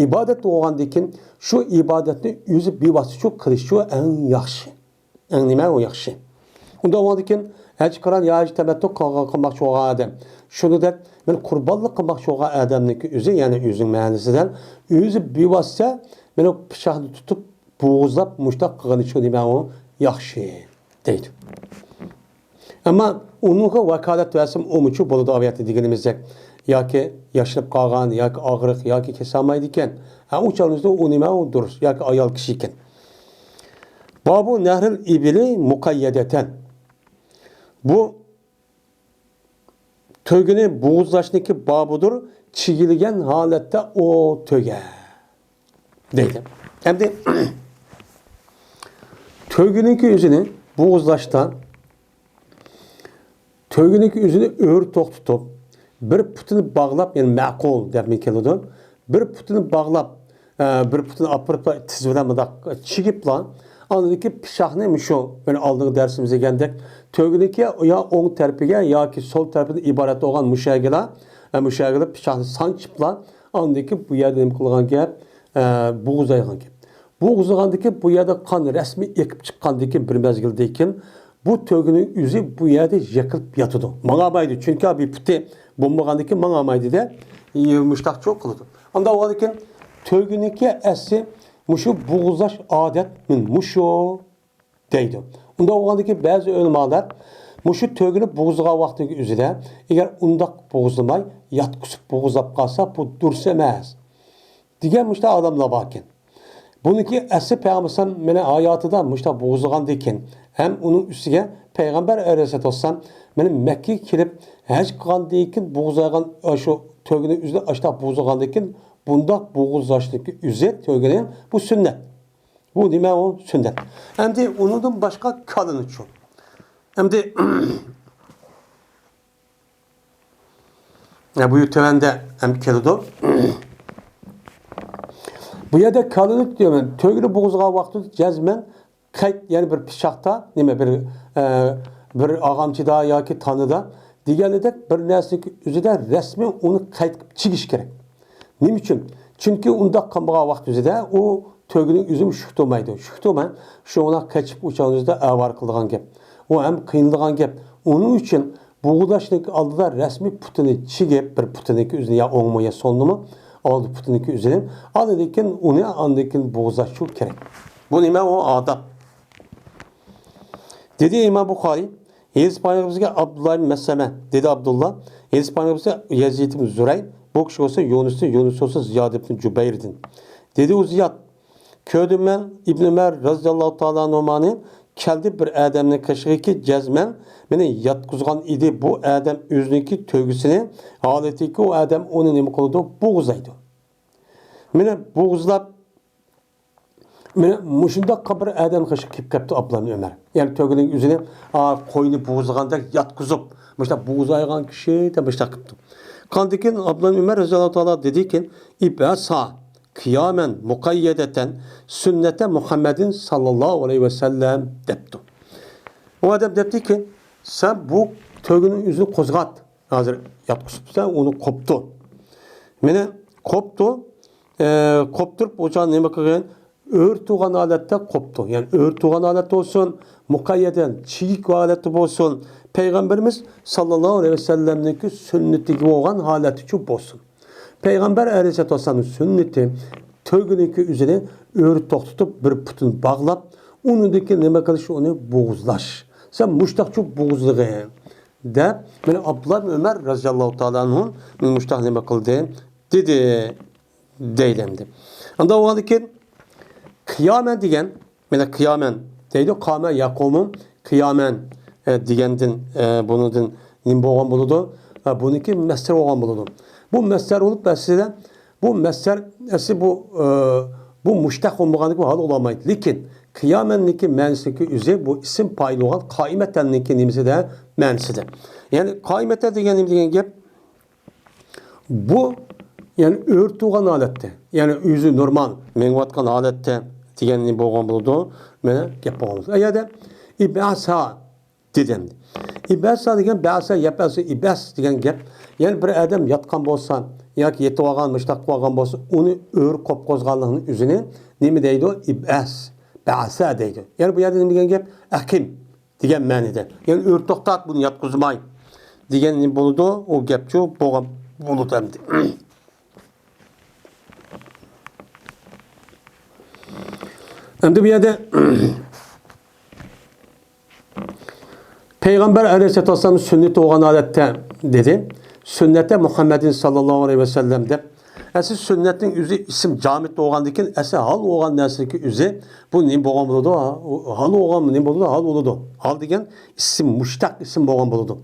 ibodat bo'lgandan keyin shu ibodatni o'zi bevos shu qilish shu eng yaxshi eng nima u yaxshi unda bo'lgandan keyin haj qiron yo haj tamattu qilmoqchi bo'lgan odam shuni deb men qurbonlik qilmoqchi bo'lgan odamniki o'zi ya'ni o'zining ma'nisidan o'zi bevosita meni pichoqni tutib bo'g'izlab mushtaq qilgani shu nima u yaxshi deydi ammo unga vakolat versin umuchi bo'ladi oyati deganimizdek yoki yashnab qolgan yoki og'riq yoki kesolmaydi ekan u cholingizda u nima u durust yoki ayol kishi ekan babu nahril ibili muqayyadatan bu tögünü boğuzlaştaki babudur, çigilgen halette o töge. Deydi. Hem de tögününki yüzünü boğuzlaştan, tögününki yüzünü ör tok tutup, bir putunu bağlap, yani ma'qul demek keladi. Bir putunu bağlap, bir putunu apırıp tizvilen çigip lan, anladaki pişahne şu, yani aldığımız dersimize geldik. Tögününki ya on terpige ya ki sol tarafında ibaret olan müşagila, müşagila pişahne sançıp lan, anladaki bu yerde kılgan gap, boğuzaygan gap. Boğuzaygandaki bu yerde kan resmi ekip çıkkandaki bir mezgildeyken, bu tögünün yüzü bu yerde yakılıp yatıdı. Mağamaydı çünkü abi puti bombagandaki mağamaydı de müştak çok kılıdı. Anda o halde tögününki essi muşu boğuzlaş adet min muşu deydi. Unda oğandaki bazı ölmalar muşu tögünü boğuzluğa vaxtındaki üzere eğer undak boğuzlamay yatkusuk boğuzlap kalsa bu dursemez. Digen muşta adamla bakın. Bununki essi peygamber mene hayatıda muşta boğuzluğan deyken hem onun üstüne peygamber Aleyhisselatü Vesselam benim Mekke'ye girip hac kılan deyken boğuzlayan şu tögünü üzerine aşağı boğuzluğan deyken bunda boğuzlaştaki üzet tögünün bu sünnet. Bu nime o sünnet. Hem de onun başka kalın için. Hem de ya bu tövende hem kelidi. Bu yerde kalınlık diyor ben. Tögünü boğuzluğa vakti cezmen kayıt yani bir pişakta nime bir ağamçıda ya ki tanıda diğerinde bir neslik üzerinde resmi onu kayıt çıkış gerek. Nim için? Çünkü unda kalmağa vakti üzerinde o tögünün üzüm şuhtumaydı. Şuhtuma şu ona kaçıp uçağınızda avar kıldıgan gep. O hem kıyınlıgan gep. Onun için boğulaşlık aldılar resmi putunu çigep bir putununki üzerine ya oğmu ya solunu mu aldı putununki üzerine. Aldıkken onu andıkken boğulaşlık gerek. Bu nime o adab. Dedi İmam Bukhari, Yezid Peygamberimize Abdullah bin Mesleme dedi Abdullah. Yezid Peygamberimize Yezid bin Zürey, bu kişi olsa Yunus olsa Ziyad bin Cübeyr'din. Dedi o Ziyad, köydüm ben İbn Ömer radıyallahu ta'ala anhumani keldi bir adamın kaşığı ki cezmen beni yatkuzgan idi bu adam özündeki tövgüsünü haleti ki o adam onun nemi koludu boğuzaydı. Beni boğuzlap meni muşunda kabir adam kaşığı kip kaptı ablam Ömer. Yani tövgünün yüzüne koyunu boğuzlaganda yatkuzup mesela boğuzaygan kişi de mesela kıptı. Kandikin ablam Ömer radıyallahu ta'ala dedi ki İbasa kıyamen mukayyedeten sünnete Muhammedin sallallahu aleyhi ve sellem deptu. O adam depti ki sen bu tögünün yüzünü kozgat. Hazır yatkusupsa onu koptu. Mene koptu. Kopturup ocağın neme kılgan örtüğün alette koptu. Yani örtüğün alette olsun mukayyeden çiğik alette olsun Peygamberimiz sallallahu aleyhi ve sellem'deki sünneti gibi olan haleti çok olsun. Peygamber Aleyhisselatü Vesselam'ın sünneti tögününki üzerine örtü tutup bir putunu bağlap onundaki neme kılışı onu boğuzlaş. Sen muştak çok boğuzluğu de beni Abdullah bin Ömer radıyallahu ta'ala anh'un muştak neme kıldı dedi deylemdi. Anda o halde ki kıyamen diyen beni kıyamen deydi kâme yakumun kıyamen digendin bunun nimbe olan buludu. Bununki mesler olan buludu. Bu mesler olup mesela bu mesler bu muştak olmaganlık bu hal olamaydı. Lakin kıyamenniki mensiki üzeri bu isim paylı olan kaimetenniki nimisi de mensidi. Yani kaimete degen gep bu Yani örtüğen aletте. Yani yüzü normal menvatkan alette digenini boğan buldu. Mene gep boğan buldu. Ya da ibasa dedim. İbasa degen basa yapası ibas degen gep. Yani bir adam yatkan bolsa yoki yetip olgan müştak bolgan bolsa onu ör kop kozganlığının üzerine nemi deydi o? İbas. Basa deydi. Yani bu yerda nima degan gap? Akim degan ma'noda. Yani ör to'xtat buni yotqizmay degan nima bo'ladi? O gapchu bo'lgan bo'ladi endi. Endi bu yerda Peygamber Aleyhisselatü Vesselam'ın sünneti olan adette dedi. Sünnete Muhammedin sallallahu aleyhi ve sellem de. Siz sünnetin üzü isim camit olgandikin ese hal olgan nesiki üzü bu ne boğan buludu? Hal olgan ne buludu? Hal oludu. Hal degen isim müştak isim boğan buludu.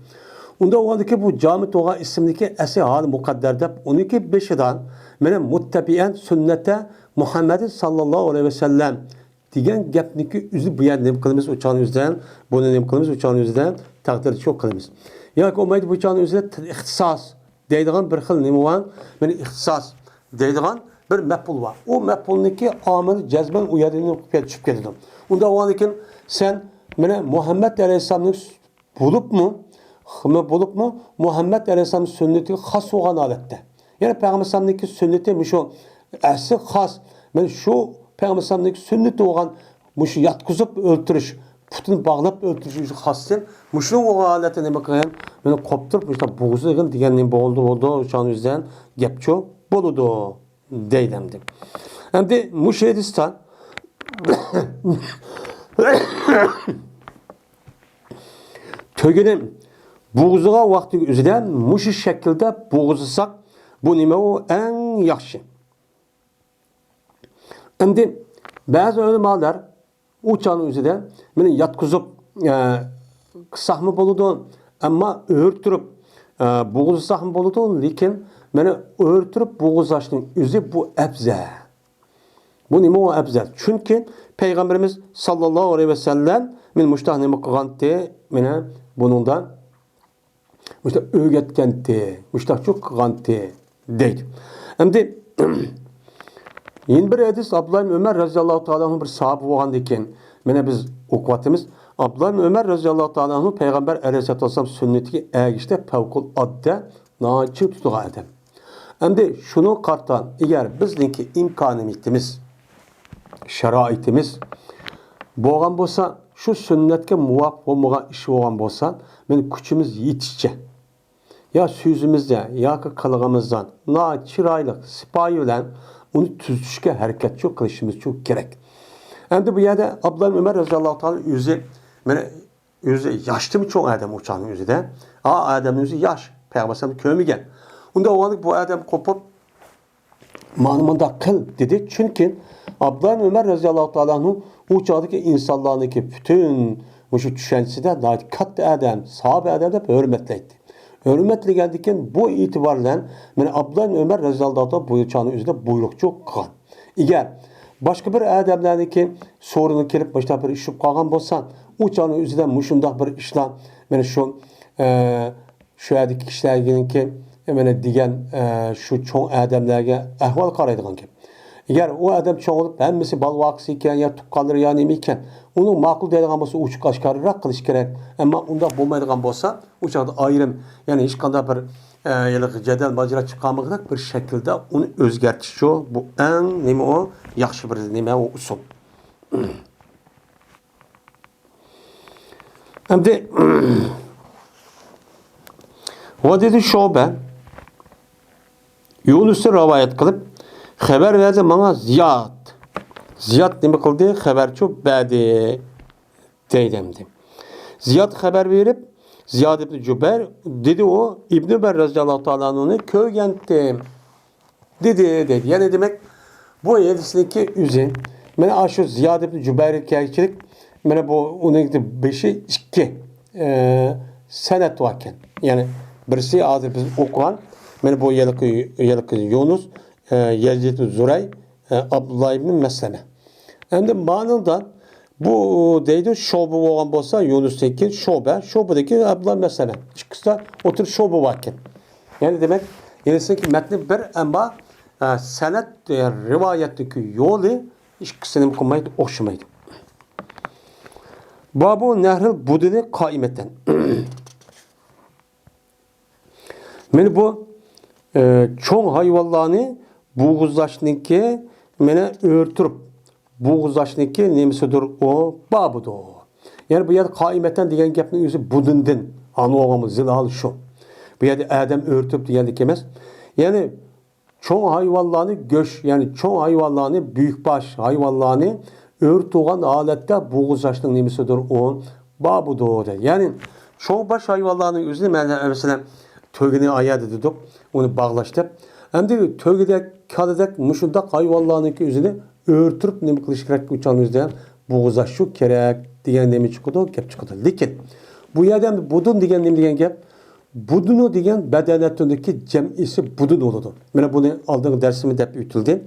Onda olgandaki bu camit olgan isimdeki ese hal mukadderde 12 beşidan mene muttabiyen sünnete Muhammedin sallallahu aleyhi ve sellem diyen gapniki üzü bu yer nem kılımız uçağın yüzden bunu nem kılımız uçağın yüzden takdir çok kılımız. Yani o maydı bu uçağın yüzden ihtisas deydiğin bir xil nemi var? Yani ihtisas deydiğin bir mef'ul var. O mef'ulniki amiri cezben uyarını düşüp gelidim. Onda o anlakin sen mene Muhammed Aleyhisselam'ın bulup mu Muhammed Aleyhisselam'ın sünneti has olan alette. Yani Peygamber Aleyhisselam'ın sünneti mi şu esi has. Ben şu Peygamber Aleyhisselam'ın sünneti olan şu yatkızıp öldürüş, putunu bağlap öldürüş hasıl. Muşun o alete ne bakayım? Beni kopturup işte boğuzu diyen ne oldu şu an yüzden gepço boludu deydemdi. Hem de Muşedistan tögenim boğuzuğa vakti üzerinden muşu şekilde boğuzusak bu nime o en yaxşı. Endi bazı ölümalar uçağın üzerinden beni yatkızıp kısahmı boludu ama örtürüp boğuzsahmı boludu lekin beni örtürüp boğuzlaştığın üzü bu ebze. Bu nime o ebze. Çünkü Peygamberimiz sallallahu aleyhi ve sellem men muştah nime kıganti mene bunundan muştah öğretgenti, muştah çok kıganti deydi. Endi yeni bir hadis Abdullah bin Ömer radıyallahu ta'ala'nın bir sahabe olan diken. Mene biz okuvatımız Abdullah bin Ömer radıyallahu ta'ala'nın Peygamber aleyhisselatü vesselam sünneti ergişte pevkul adde naçı tutuğa edem. Hem şunu kartan eğer bizdeki imkanimiz, şeraitimiz boğan bolsa şu sünnetke muvafık olmayan işi olan bolsa men küçümüz yetişçe ya sözümüzde ya kılığımızdan na çıraylık sipahi olan onu tüzüşke hareket çok kılışımız çok gerek. Hem de bu yerde Abdullah Ömer radıyallahu anh yüzü yaşlı mı çok adam uçağın yüzü de. Adamın yüzü yaş. Peygamber sallallahu kömü gel. Onda o anlık bu adam kopup manımında kıl dedi. Çünkü Abdullah Ömer radıyallahu anh'ın uçağdaki insanlarındaki bütün bu şu düşüncesi de daha katlı adam, sahabe adam da hürmetleydi. Hürmetli geldikken bu itibarla Abdullah Ömer radıyallahu anh bu uçağın yüzünde buyruk çok kılan. Eğer başka bir adamlardaki sorunu kelip başta bir işip kalgan bolsan uçağın yüzünden muşundaq bir işlan şu yerdeki kişilergeninki digen şu çoğun adamlarga ahval qaraydigan ki. Eğer o adam çoğun olup hemmesi bal vakısı iken ya tuqqanları ya nemi iken onun makul deydigan bolsa uçuk aşkarırak kılış gerek. Ama onda bulmaydigan bolsa uçakta ayrım yani hiç qanday bir cedel macera çıqanmıqdak bir şekilde onu özgertiş o. Bu en nemi o yaxşı bir nemi o usul. Hem de o dedi Şube Yunus'u rivayet kılıp haber verdi bana Ziyad. Ziyad nemi kıldı? Haber çok badi deydemdi. Ziyad haber verip Ziyad ibn Cübeyr dedi o İbn Ömer radıyallahu ta'ala'nın köygenti dedi. Yani demek bu hadisindeki üzün mene aşu Ziyad ibn Cübeyr'in gerçelik mene bu onun 5'i 2 senet varken yani birisi adı biz okuan mene bu yılık Yunus Yezid Zuray Abdullah ibn Mesleme. Hem de manından bu deydi Şobe olan bolsa Yunus'taki Şobe'deki Abdullah Mesleme. Çıkışta otur Şobe varken. Yani demek Yani sanki metni bir ama senet rivayetteki yolu ikisini koymaydı, okşamaydı. Babu nehril budini kaimeten. Men bu çoğun hayvanlarını boğuzlaşnınki mene örtürüp boğuzlaşnınki nemisidir o babudur. Yani bu yerde kaimeten diyen gapning özü budundin anlığımız zilal şu. Bu yerde adam örtüp diyendik emez. Yani çoğun hayvanlarını göç yani çoğun hayvanlarını büyükbaş hayvanlarını örtüğün alette boğuzlaşnın nemisidir o babudur. Yani çoğun baş hayvanlarının özü mesela tövgini ayağı dedik, onu bağlaştık. Hem de tövgide kalıdak, muşundak hayvanlarının özünü örtürüp ne kılış gerek uçanızdan boğuzaşı gerek diyen nemi çıkıyordu, gep çıkıyordu. Lakin bu yerden budun diyen nemi diyen gep, budunu diyen bedenetindeki cem'isi budun oldu. Ben bunu aldığım dersimi de ütüldü.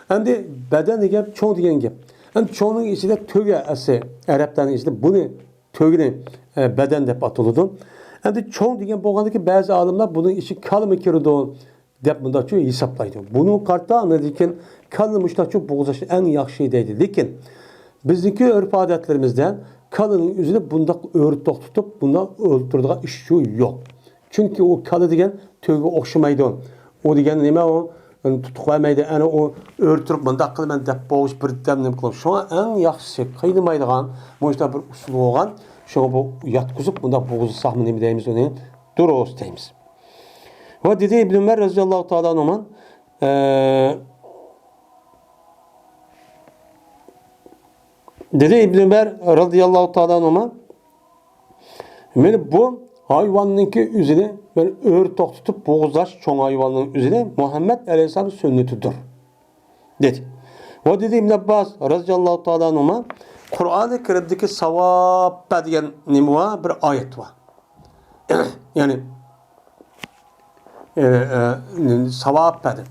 Hem de beden diyen çoğun diyen gep. Hem çoğunun içinde tövge esi, Arapların içinde bunu tövgini beden de atıldı. Hem de çoğun diyen boğandaki bazı alimler bunun içi kalımı kirdi dep bunda çok hesaplaydı. Bunu kartta anladıkken kalınmışlar çok boğuzaşı en yaxşı deydi. Lakin bizdeki örf adetlerimizden kalının yüzünü bunda örtük tutup bunda öldürdüğü iş şu yok. Çünkü o kalı diyen tövbe okşamaydı. O diyen neme o tutuklamaydı. Yani o örtürüp bunda kılmen dep boğuş bir demnem kılım. Şu an en yaxşı kıyılmaydıgan bu işte bir usul olgan. Şu bu yatkızıp bunda boğuzu sahmı nemi deyimiz onu duruş deyimiz. Ve dedi İbn Ömer radıyallahu teala anhuman dedi İbn Ömer radıyallahu teala anhuman bu hayvanınki üzerine ben örtok tutup boğuzlaş çoğun hayvanın üzerine Muhammed Aleyhisselam sünnetidir dedi. Ve dedi İbn Abbas radıyallahu teala anhuman Kur'an-ı Kerim'deki savab diyen nimva bir ayet var. Yani savab bedir.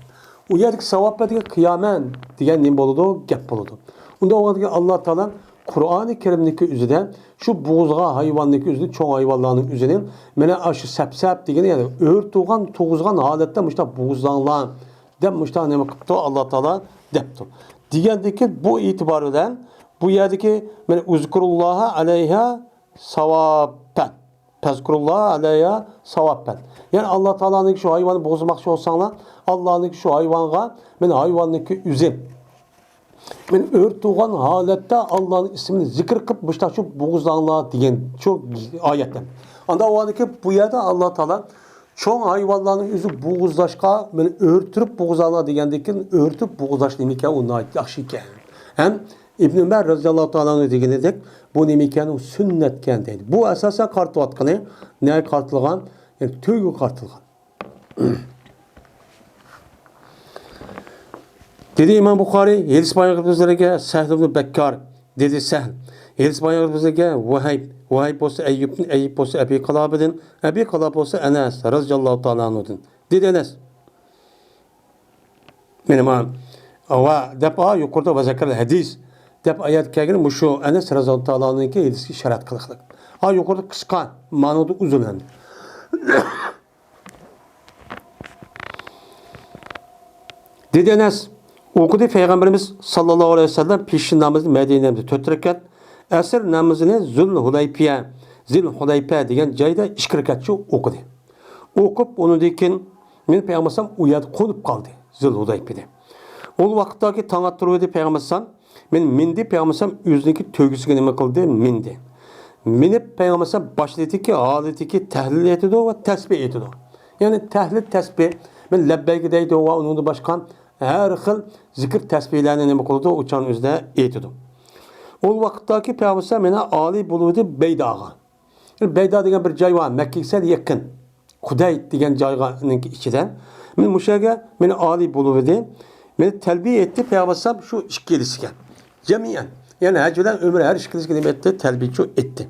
O yerdeki savab bedir kıyamen diyen nim boludu, gep boludu. Onda o kadar Allah Teala Kur'an-ı Kerim'deki üzerinde şu boğuzga hayvanlık üzerinde çoğun hayvanların üzerinde mene aşı sepsep diyen yani örtüğün toğuzgan halette müşta boğuzlanlar demişta ne kıptı Allah Teala depti. Diyendeki bu itibarıyla bu yerdeki mene uzkurullaha aleyha savabben. Tezkurullaha aleyha savabben. Yani Allah Teala'nın şu hayvanı bozmakçı olsanlar Allah'ın şu hayvana men hayvanlık üzüm men örtüğün halette Allah'ın ismini zikir kıp başta şu boğuzlanlar diyen çok ayetten. Anda o adaki bu yerde Allah Teala çoğun hayvanların yüzü boğuzlaşka men örtürüp boğuzlanlar diyendekin örtüp boğuzlaş demek ya onlar yaxşı iken. Hem İbn Ömer radıyallahu teala'nın dediğine dek bu nemikeni sünnetken deydi. Bu esasen kartıvatkanı ne kartılgan? Yani tüygü kartılgan. Dedi İmam Bukhari, Yedis Bayağırbızları'ya Sehl ibn Bekkar dedi Sehl. Yedis Bayağırbızları'ya Vahib olsa Eyyub'un, Eyyub olsa Ebi Kalab'ın, Ebi Kalab olsa Enes radıyallahu teala'nın. Dedi Enes. Benim ağam. Ama depa yukarıda ve zekerli hadis. Dep ayet kelgin bu şu Enes radıyallahu teala'nın ki hadisi şerat kılıklık. Ha yukarıda kıska, manada uzun hem. Dedi Enes, okudu Peygamberimiz sallallahu aleyhi ve sellem peşin namazını Medine'de tötürken esir namazını Zülhuleypiye degen joyda 2 rekatcha okudu. Okup onu dekin men Peygamberim uyat konup kaldı Zülhuleypiye'de. O vaqtdagi tong attiruvdi Peygamberim men mindi Peygamberim o'ziniki to'gisiga nima qildi mindi. Minib Peygamberim boshidagi holatiki tahlil etdi va tasbih etdi. Yani tahlil tasbih men labbayga deydi va uni boshqa her xil zikr tasbihlarni nima qildi o'chan o'zida etdi. O vaqtdagi Peygamberim meni ali bo'luvdi Beydaga. Beyda degan bir joy var Makkaga yaqin. Quday degan joyning ichida men mushaga meni ali bo'luvdi. Meni telbiye etti Peygamberim şu işkilisiga. Cemiyen. Yani hacılar ömrü her işkilisiga nima etti? Telbiye etti.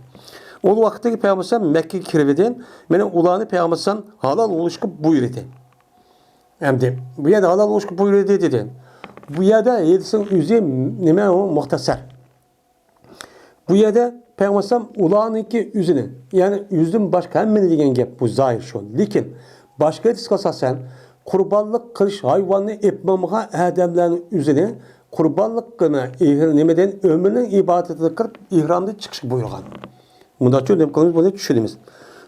O vaqtdagi Peygamberim Mekke'ye kirdi. Meni ularni Peygamberim halal oluşqa buyurdu. Hem de bu yerde halal oluşqa buyurdu dedi. Bu yerde yedisin yüzü nima o muhtasar. Bu yerde Peygamberim ularniki yüzünü yani yüzün başka hemmeni degan gap bu zahir şu. Lakin başka hadis kalsasan Kurbanlık kılış hayvanını etmamığa adamların üzerine kurbanlık kına nemeden ömrünün ibadetini kırıp ihramda çıkış buyurgan. Bunda çok ne kılımız bunu düşündüğümüz.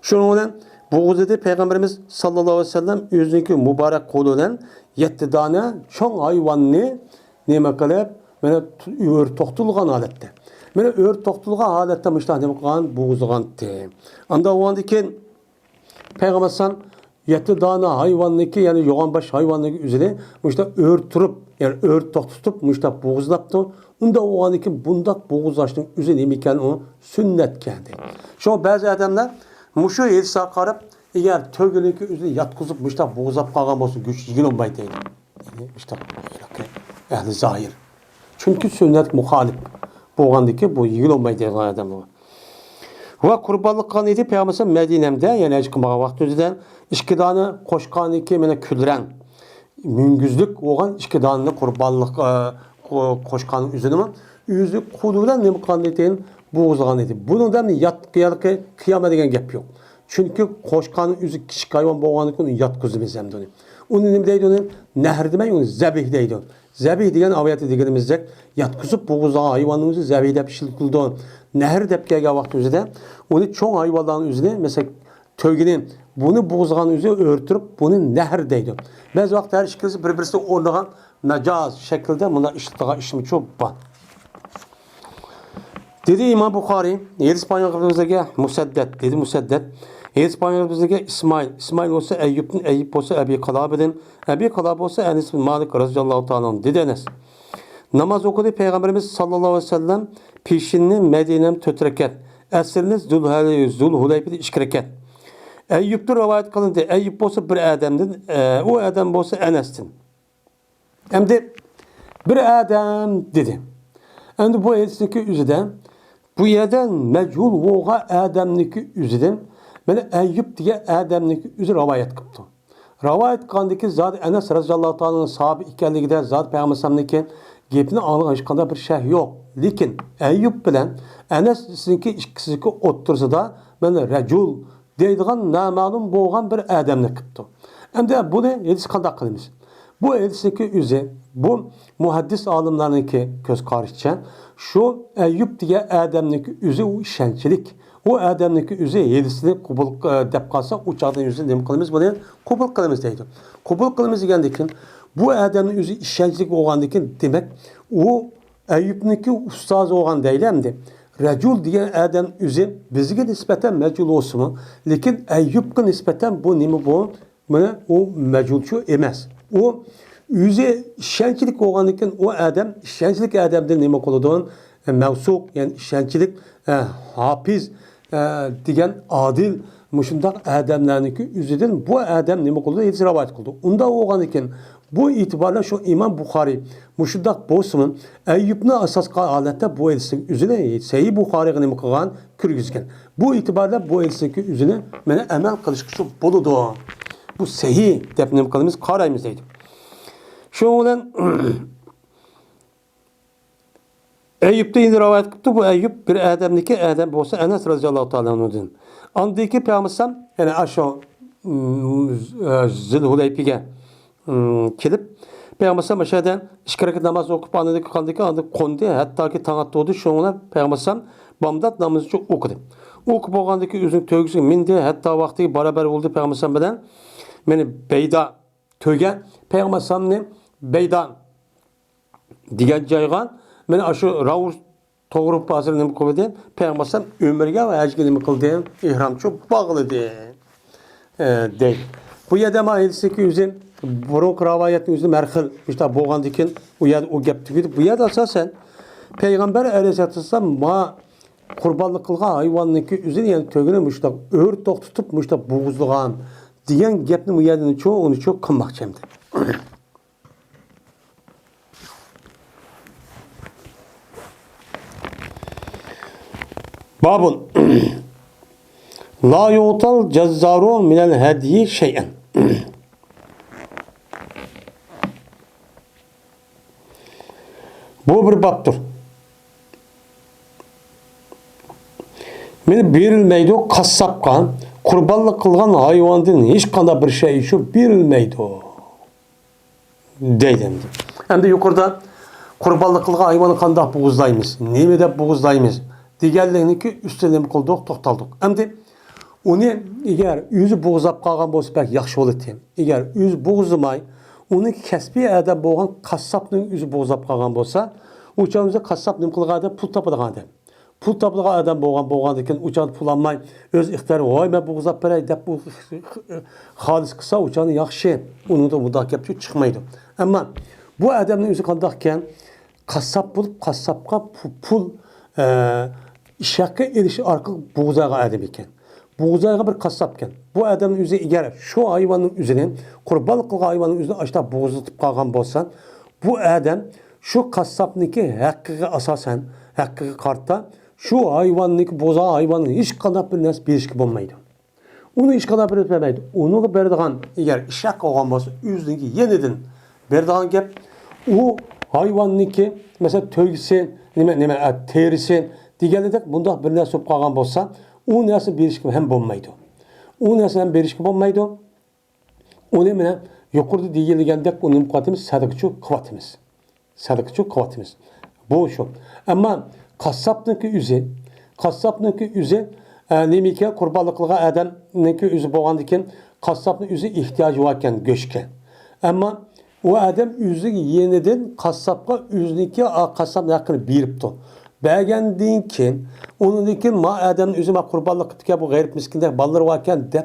Şunun için bu uzede Peygamberimiz sallallahu aleyhi ve sellem yüzündeki mübarek koluyla 7 tane çoğun hayvanını neme kılıp ör toktulgan halette. Mene ör toktulgan halette müştah neme kılgan buğuzgan te. Anda o andaki Peygamber sallallahu 7 tane hayvanlıki yani yoğan baş hayvanlıki üzerine müştah ör turup yani ör toktutup müştah buğuzlaptı. Unda o andaki bundak buğuzlaştığın üzerine imkan o sünnet kendi. Şu bazı adamlar muşu elsa qarab, eğer tögülünki üzerine yatkızıp müştah boğuzap qalğan bolsa güç yigin olmay deydi. Yani müştah ehli zahir. Çünkü sünnet muhalif bolğandaki bu yigin olmay deydi adam o. Va qurbanlık qan edi Peygamber Medine'mde yani açqımağa vaqt özüden 2 tane qoşqan iki mene külren müngüzlük oğan 2 tane qurbanlık qoşqanın üzerine yüzü qululan nem qan edin boğuzgan edi. Bunun da kıyama degen gap yok. Çünkü qoşqanın üzü kichik hayvan bolğanlıkın yatkızımız hem dönü. Onun nima deydi onu? Nahr demay onu zabih deydi. Zabih degan aviyatı deganimizde yatkızıp boğuzgan hayvanımızı zabih dep şiltildi. Nahr dep kelgan vaqt özüde onu çoğ hayvanların üzerine mesela tövginin bunu boğuzgan üzü örtürüp bunu nahr deydi. Bazı vaqt her şekilde bir-birisi ornagan mecaz şekilde buna iştiga işimi çok var. Dedi İmam Bukhari, İspanyolca Musaddet dedi Musaddet. İspanyolca İsmail olsa Eyyub'un Eyyub olsa Ebi Kalab'ın Ebi Kalab olsa Enes bin Malik radıyallahu ta'ala dedi Enes. Namaz okudu Peygamberimiz sallallahu aleyhi ve sellem peşini Medine'm 4 rekat. Esriniz Zulhuleybi'de 2 rekat. Eyyub'dur rivayet kılındı. Eyyub olsa bir adamdın. O adam olsa Enes'tin. Hem de bir adam dedi. Hem bu eldeki üzüden bu yerden mechul voğa adamniki üzüden beni Eyyub diye adamniki üzü rivayet kıptı. Rivayet kandaki zat Enes radıyallahu ta'ala'nın sahabi ikenligide zat Peygamber'in gepini anlayışkanda bir şey yok. Lekin Eyyub bilen Enes sizinki ikisiki otursa da beni recul deydiğen namalum boğan bir adamni kıptı. Hem de bunu edis kandak kılımız. Bu edisdeki üzü bu muhaddis alimlerinki göz karışçan şu Eyyub diye adamniki üzü o işençilik. O adamniki üzü yedisini kubul dep kalsa uçağdan yüzünü demek kılımız bunu kubul kılımız deydi. Kubul kılımız degendikin bu adamın üzü işençilik oğandikin demek o Eyyub'niki ustaz oğan deylemdi. Recul diye adam üzü bizge nispeten mecul olsun mu? Lekin Eyyub'a nispeten bu nimi bu? Bana o meculçu emez. O yüze işençilik oğanlıkın o adam, işençilik adamdan nima kılıdığın mevsuk yani işençilik hafiz diyen adil muşundak adamlarınki üzüden bu adam nima kıldı? Hepsi rivayet kıldı. Onda oğanlıkın bu itibarla şu İmam Bukhari muşundak bozumun Eyyub'na asas halette bu elsin üzerine Sahih Bukhari'ye nima kılgan kürgüzgen. Bu itibarla bu elsin üzerine mene emel kılışkışı buludu. Bu sahih dep nima kılımız qaraymiz deydi. Şoğulan Eyyub'da indi rivayet kıptı. Bu Eyyub bir adamniki adam olsa Enes radıyallahu ta'ala anh'ın. Andaki Peygamber yani aşağı Zülhuleybi'ye kelip Peygamber aşağıdan 2 rekat namaz okup andaki kondu. Hatta ki taat doğdu. Şoğulan Peygamber Bamdat namazı çok okudu. Okup olgandaki üzün tövgüsü mindi. Hatta vakti beraber oldu Peygamber bilen. Meni Beyda töge Peygamber sallallahu Beyda diyen caygan meni aşı ravur toğrup basır nemi kıldı Peygamber sallallahu ömürge ve hacge nemi kıldı ihram çok bağlı değil. Bu yerde mahallesi ki üzüm buruk ravayetin üzüm merhil işte boğan dikin o gep tüküdü. Bu yerde asasen Peygamber aleyhisselatü vesselam ma kurbanlık kılgan hayvanlıki üzüm yani tögüne müştak ör tok tutup müştak boğuzluğan diyen gepni bu yerden çoğu onu çok kılmak çemdi. Babun la yu'tal cezzaru minel hediyi şey'en. Bu bir babdır. Meni berilmeydi o kassapkan kurbanlık kılgan hayvandan hiç kanda bir şey şu berilmeydi o. deydi. Hem de yukarıda kurbanlık kılgan hayvanı kandak boğuzlaymiz, nemi de boğuzlaymiz deganlarni üstüne kıldık, toxtaldık. Hem de onu eğer yüzü boğuzlap kalgan bolsa belki yaxşı bo'ladi. Eğer yüz boğuzlamay, onu kasbiy adam bo'lgan qassabning yüzü boğuzlap kalgan bolsa, uçağımızda qassab nima qilganda pul topadigan adam. Pul topadigan adam bo'lgan ekan, uçağını pul olmay, öz ixtiyori voy men boğuzlap beray deb bu xolis qilsa, uçağını yaxshi, uni da mudokab chiqmaydi. Ammo bu adamning o'zi qandoq ekan, qassab bo'lib, qassabga pul ishaqqa erish orqali boğuzaga adam ekan. Boğuzayga bir qassabken. Bu adamın yüzü eğer şu hayvanın yüzünü, kurbanlık kılgan hayvanın yüzünü açta boğuzlatıp kalgan bolsa, bu adam şu qassabniki hakkıga asasen, hakkıga kartta, şu hayvanniki boza hayvanın hiç kadar bir nas berişki olmaydı. Onu hiç kadar bir vermeydi. Onu berdiğan eğer işak olgan bolsa, yüzünki yeniden berdiğan gep, o hayvanniki mesela tögisi, terisi, diğerledek bunda bir nas kalgan bolsa, o narsa berişki hem bo'lmaydi. O narsa hem berişki bo'lmaydi. Onu mena yuqorida deyilgandek uni muqatimiz sadaqachu quvvatimiz. Sadaqachu quvvatimiz. Bu shu. Ammo qassabniki o'zi nemiki qurbonlik qilgan odamniki o'zi bo'lgandan keyin qassabning o'zi ehtiyoji bor ekan go'shtga. Ammo o adam o'zi yenidan qassabga o'ziniki qassab haqqini beribdi. Bəgəndən ki, onunki ma adamın özü ma qurbanlıq qıtqa bu qeyrib miskində balları varkən də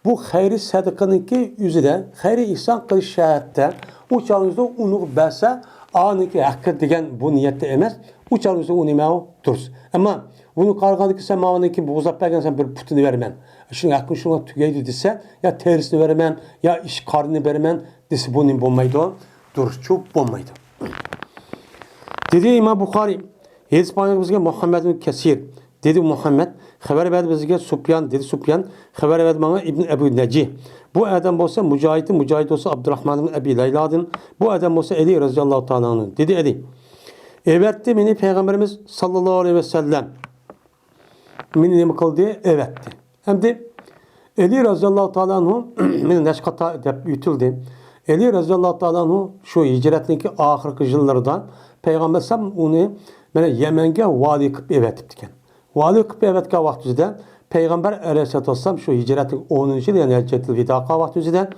bu xeyri sədaqanınki özü də xeyri ihsan qilish şəhətdə o çalınızda onu bəsə anınki haqqı degan bu niyətdə emas. O çalınızda onu məu duruz. Amma bunu qarğanınki sən mağanınki boğuzap bəgən sən bir putunu vermən. Şunun haqqını şuna tügəydi desə ya terisini vermən ya iş qarını vermən desə bunun olmaydı. Duruz. Çox olmaydı. Dedi İmam Buxari Hadis payı bizge Muhammed bin Kesir dedi Muhammed haber verdi bizge Sufyan dedi Sufyan haber verdi bana İbn Ebu Necih bu adam olsa Mücahit olsa Abdurrahman bin Ebi Leyla'dın bu adam olsa Ali radıyallahu ta'ala'nın dedi Ali evetti beni Peygamberimiz sallallahu aleyhi ve sellem beni ne kıldı evetti hem de Ali radıyallahu ta'ala'nın beni neşkata yutildi Ali radıyallahu ta'ala'nın şu hicretindeki ahirki yıllardan Peygamber sallam onu Mene Yemen'e vali kıp evetip diken. Vali kıp evetke vaktüzden Peygamber aleyhissalatü vesselam şu hicretin 10. yıl yani Heccetil Vidaka vaktüzden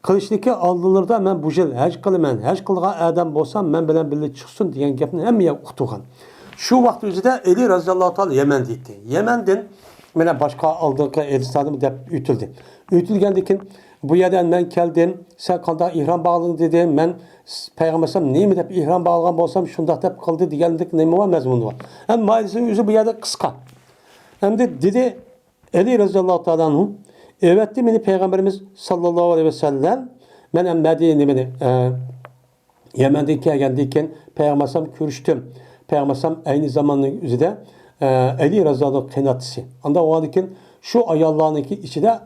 kılıçniki aldılarda men bu yıl hec kılımen, hec kılgan adam bolsam men bilen birlikte çıksın diyen gepini emmeye uqtuğan. Şu vaktüzden Ali razıyallahu ta'ala Yemen deydi. Yemen'den mene başka aldığı Edistan'ı dep ütüldü. Ütülgendikin bu yerden ben geldim, sen kanda ihram bağladın dedim, ben Peygambersem neymi dep ihram bağlagan bolsam şunda dep kıldı diyendik neymi var mezmunu var. Hem maalesef yüzü bu yerde kıska. Hem de dedi Ali radıyallahu ta'ala anhu evet de beni Peygamberimiz sallallahu aleyhi ve sellem ben Medine'de Yemen'deki geldikken Peygambersem görüştüm. Peygambersem aynı zamanda yüzüde Ali radıyallahu kınatısı. Anda o andikin şu ayarlarındaki içinde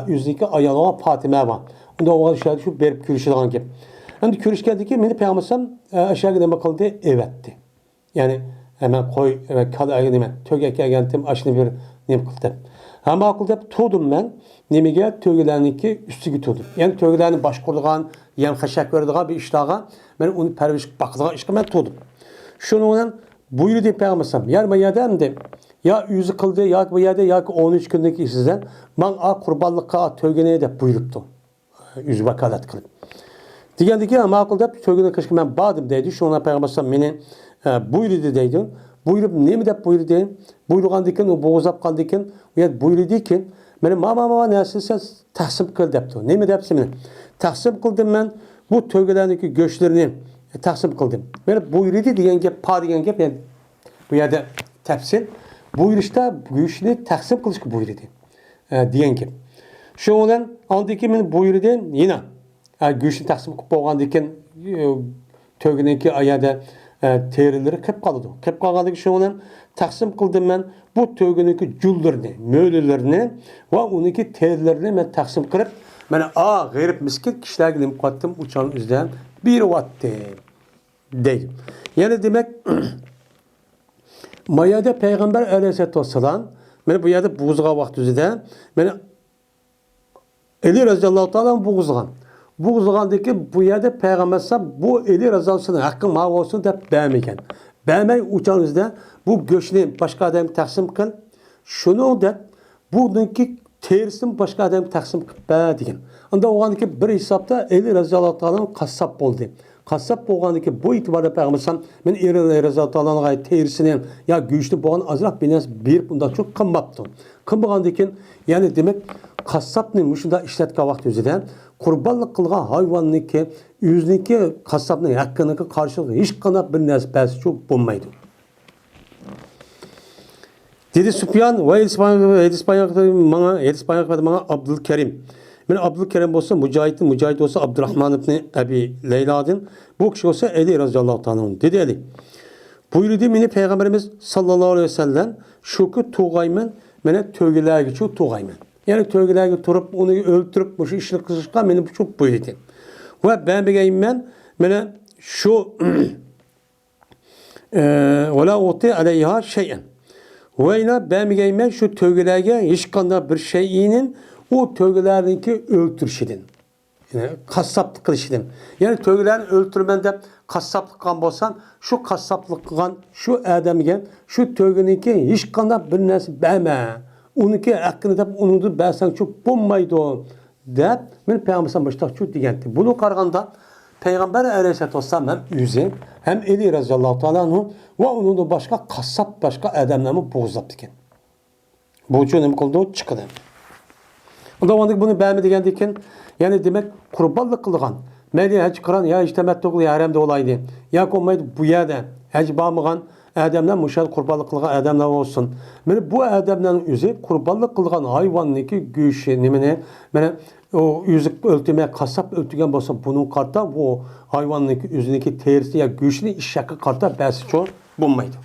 yüzdeki ayarlara Fatime var. Onda o aşağıda şu berip görüşülen gibi. Şimdi görüşkendeki beni Peygambersem aşağıya ne bakıldı evetti. Yani hemen koy evet kadı ayağını tögeke geldim aşını bir nem kıldım. Hem akılda hep tutdum ben nemige tögelerinki üstüge tutdum. Yani tögelerini başkurduğun yem haşak verdiğin bir işlağa ben onu perviş bakıldığın işe ben tutdum. Şunun buyurdu diye Peygambersem yer bayadem de ya yüzü kıldı ya bu yerde ya 13 gündeki işsizden ben kurbanlıkka tögeneye de buyuruptu. Yüzü vakalet kılıp. Diyendeki ama akılda tögene kaşkı ben bağdım dedi. Şuna Peygambersem beni buyurdu dedi. Buyurup ne mi de buyurdu? Buyurgan diken o boğuzap kaldı diken o buyurdu diken benim mama neresi sen tahsim kıl depti. Ne mi depsi beni? Tahsim kıldım ben bu tögelerdeki göçlerini tahsim kıldım. Böyle buyurdu diyen gep pa diyen gep yani bu yerde tefsir buyuruşta göçünü tahsim kılış ki buyurdu diyen gep. Şu olan andaki men buyurdu yine göçünü tahsim kılıp boğan diken tögeneki ayada terileri kep kaldı. Kep kaldı ki şu olan taksim kıldım ben bu tögeneki cüldürünü, möylülerini ve onunki terilerini ben taksim kırıp ben gayrip miskin kişiler gidip kattım uçağın üzerinden bir vatte değil. Yani demek Mayada Peygamber aleyhisselatü vesselam ben bu yerde buğuzga vakti üzerinden ben Ali radıyallahu ta'ala buğuzgan. Buğzugandaki bu yerde Peygamber bu eli rızasının hakkın mavi olsun da beğenmeyken. Beğenmeyi uçağınızda bu göçünü başka adam taksim kıl. Şunu da buradaki terisini başka adam taksim kıl degan. Anda oğandaki bir hesapta eli rızallahu kassap oldu. Kassap bo'lgandiki bu itibarda Peygamber men eri rızallahu terisini ya güçlü boğan azrak binas bir bunda çok kımbaptı. Kımbağandakin yani demek kassapning shunda ishlatgan vaqt o'zida qurbonlik qilgan hayvonniki o'ziniki qassobning haqqiniga qarshi hech qanday bir narsasi bo'lmaydi. Dedi Sufyan ve İspanya'da bana Abdülkerim. Ben Abdülkerim olsa Mücahit olsa Abdurrahman ibn Abi Leyla'dın. Bu kişi olsa Ali radıyallahu ta'ala. Dedi Ali. Buyurdu meni Peygamberimiz sallallahu aleyhi ve sellem şu ki tuğaymen mene tövgelerge çok tuğaymen. Yani tövgelerge turup onu öldürüp bu işini kızışkan meni bu çok buyurdu. Ve ben begeyim mene şu ve la uti aleyha şeyen. Ve ben begeyim şu tövgelerge hiç kanda bir şeyinin o tövgelerdeki öldürüşüdün. Yani kassaplık kılışıdın. Yani tövgelerini öldürmende kassaplık kan bolsan, şu kassaplık kılan, şu adamge, şu tövgeniki hiç kanda bir nesi beme. Onunki hakkını da onu da belsen çok bulmaydı o. Deyip, ben Peygamber'den başta çok diyendi. Bunu karganda Peygamber Aleyhisselatü Vesselam hem yüzü hem Eli Razıyallahu Teala ve onun da başka kassap başka adamlarını boğuzlap diken. Bu için ne kıldı? Çıkıdı. O da bunu beğenmediğin diken yani demek kurbanlık kılgan. Meli hac kıran ya işte mettuklu ya haremde olaydı. Ya konmaydı bu yerde hac bağmıgan adamdan müşahit kurbanlık kılgan adamlar olsun. Yani bu adamların yüzü kurbanlık kılgan hayvanlıki güçü nemine yani o yüzük öltüme kasap öltügen bolsa bunun karta bu hayvanlıki yüzündeki terisi ya güçlü iş yakı karta besi çoğu bulmaydı.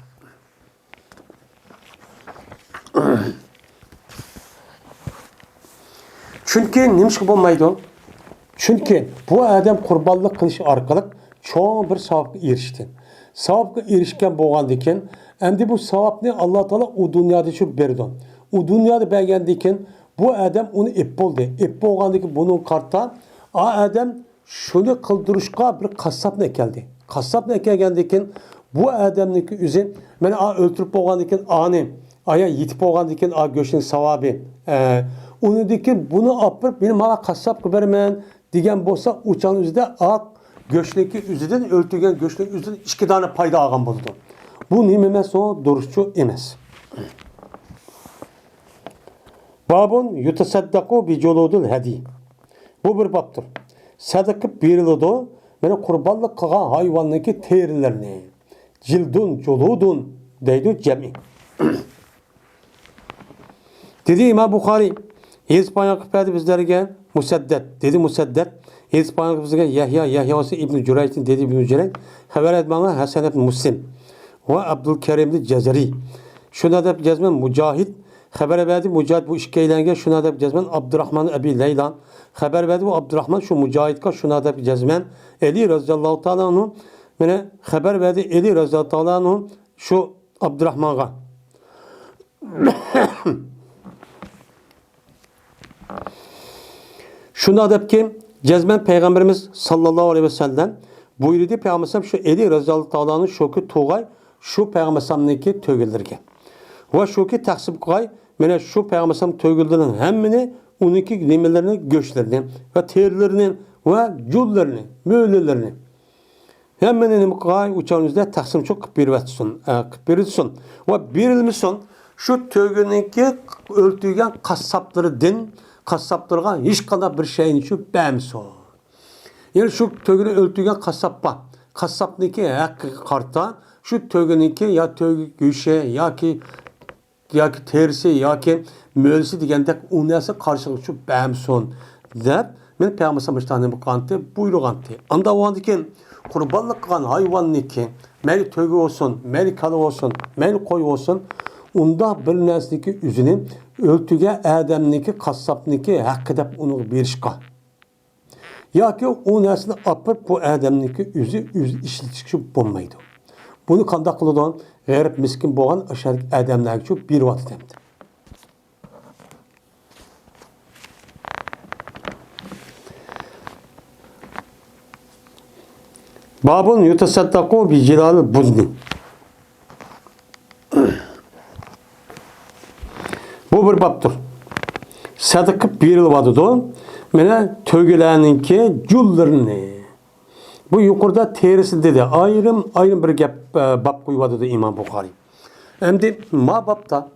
Çünkü nimşik bulmaydı. Çünkü bu adam kurbanlık kılış arkalık çoğun bir savapka erişti. Savapka erişken boğandiken endi bu savapını Allah Teala o dünyada şu berdi. O dünyada bergendiken bu adam onu ip oldu. İp boğandaki bunun kartta adam şunu kıldırışka bir kasap ne geldi. Kasap ne gelgendiken bu adamdaki üzün beni öldürüp boğandiken ani aya yitip boğandiken göçün savabı onu dikin bunu apıp benim hala kasap kıbermen digen bolsa uçağın üzerinde göçleki üzerinde öldürgen göçleki üzerinde iki tane payda ağam buldu. Bu nimemez o duruşçu emez. Babun yutasaddaku bi juludul hadi. Bu bir babdır. Sadakı birilodu beni kurbanlık kılan hayvanlıki terilerini. Cildun juludun deydi cemi. Dedi İmam Bukhari İspanya kıpırdı bizlerge Musaddet dedi Musaddet İspanya bizlerge Yahya olsa İbn-i Cüreyt'in dedi İbn-i Cüreyt haber etmana Hasan ibn Muslim ve Abdülkerim'di Cezeri şuna da cezmen Mücahit haber verdi Mücahit bu işkeylenge şuna da cezmen Abdurrahman Abi Leylan haber verdi bu Abdurrahman şu Mücahitka şuna da cezmen Eli radıyallahu ta'ala anhu bana haber verdi Eli radıyallahu ta'ala anhu şu Abdurrahman'a şunu adep ki cezmen Peygamberimiz sallallahu aleyhi ve sellem buyurdu Peygamber şu Eli radıyallahu ta'ala'nın şoku tuğay şu Peygamber'deki tövgellerge. Ve şoku taksip koy mene şu Peygamber'in tövgellerinin hemmini onunki nimelerini göçlerini ve terlerini ve cullerini, müğlelerini hemmini koy uçağınızda taksim çok birvetsin. Ve birilmişsin şu tövgelindeki öldürgen kasapları din kasaplarga hiç kadar bir şeyin için beğenmiş o. Yani şu tövgünü öldürgen kasappa. Kasapniki hakkı karta şu tövgününki ya tövgü güçe ya ki terisi ya ki müelisi digende unyası karşılık şu beğenmiş o. Deyip ben Peygamber'e baştanı bu kantı buyruğantı. Anda o andiken kurbanlık kan hayvanlıki meli tövgü olsun, meli kalı olsun, meli koyu olsun onda bir nesniki üzünün öltüge adamniki kassapniki hakkıda onu berişka. Ya ki o nesni apıp bu adamniki üzü işletişi bulmaydı. Bunu kanda kılıdan garip miskin boğan aşağıdaki adamlar çok bir vakit demdi. Babun yutasaddaku bi cilal buzni. Bu bir babdır. Sadıkıp bir yıl vadıdı. Mene tögüleninki cullarını. Bu yukarıda terisi dedi. Ayrım bir gap bab koyuvadı İmam Bukhari. Hem de ma babda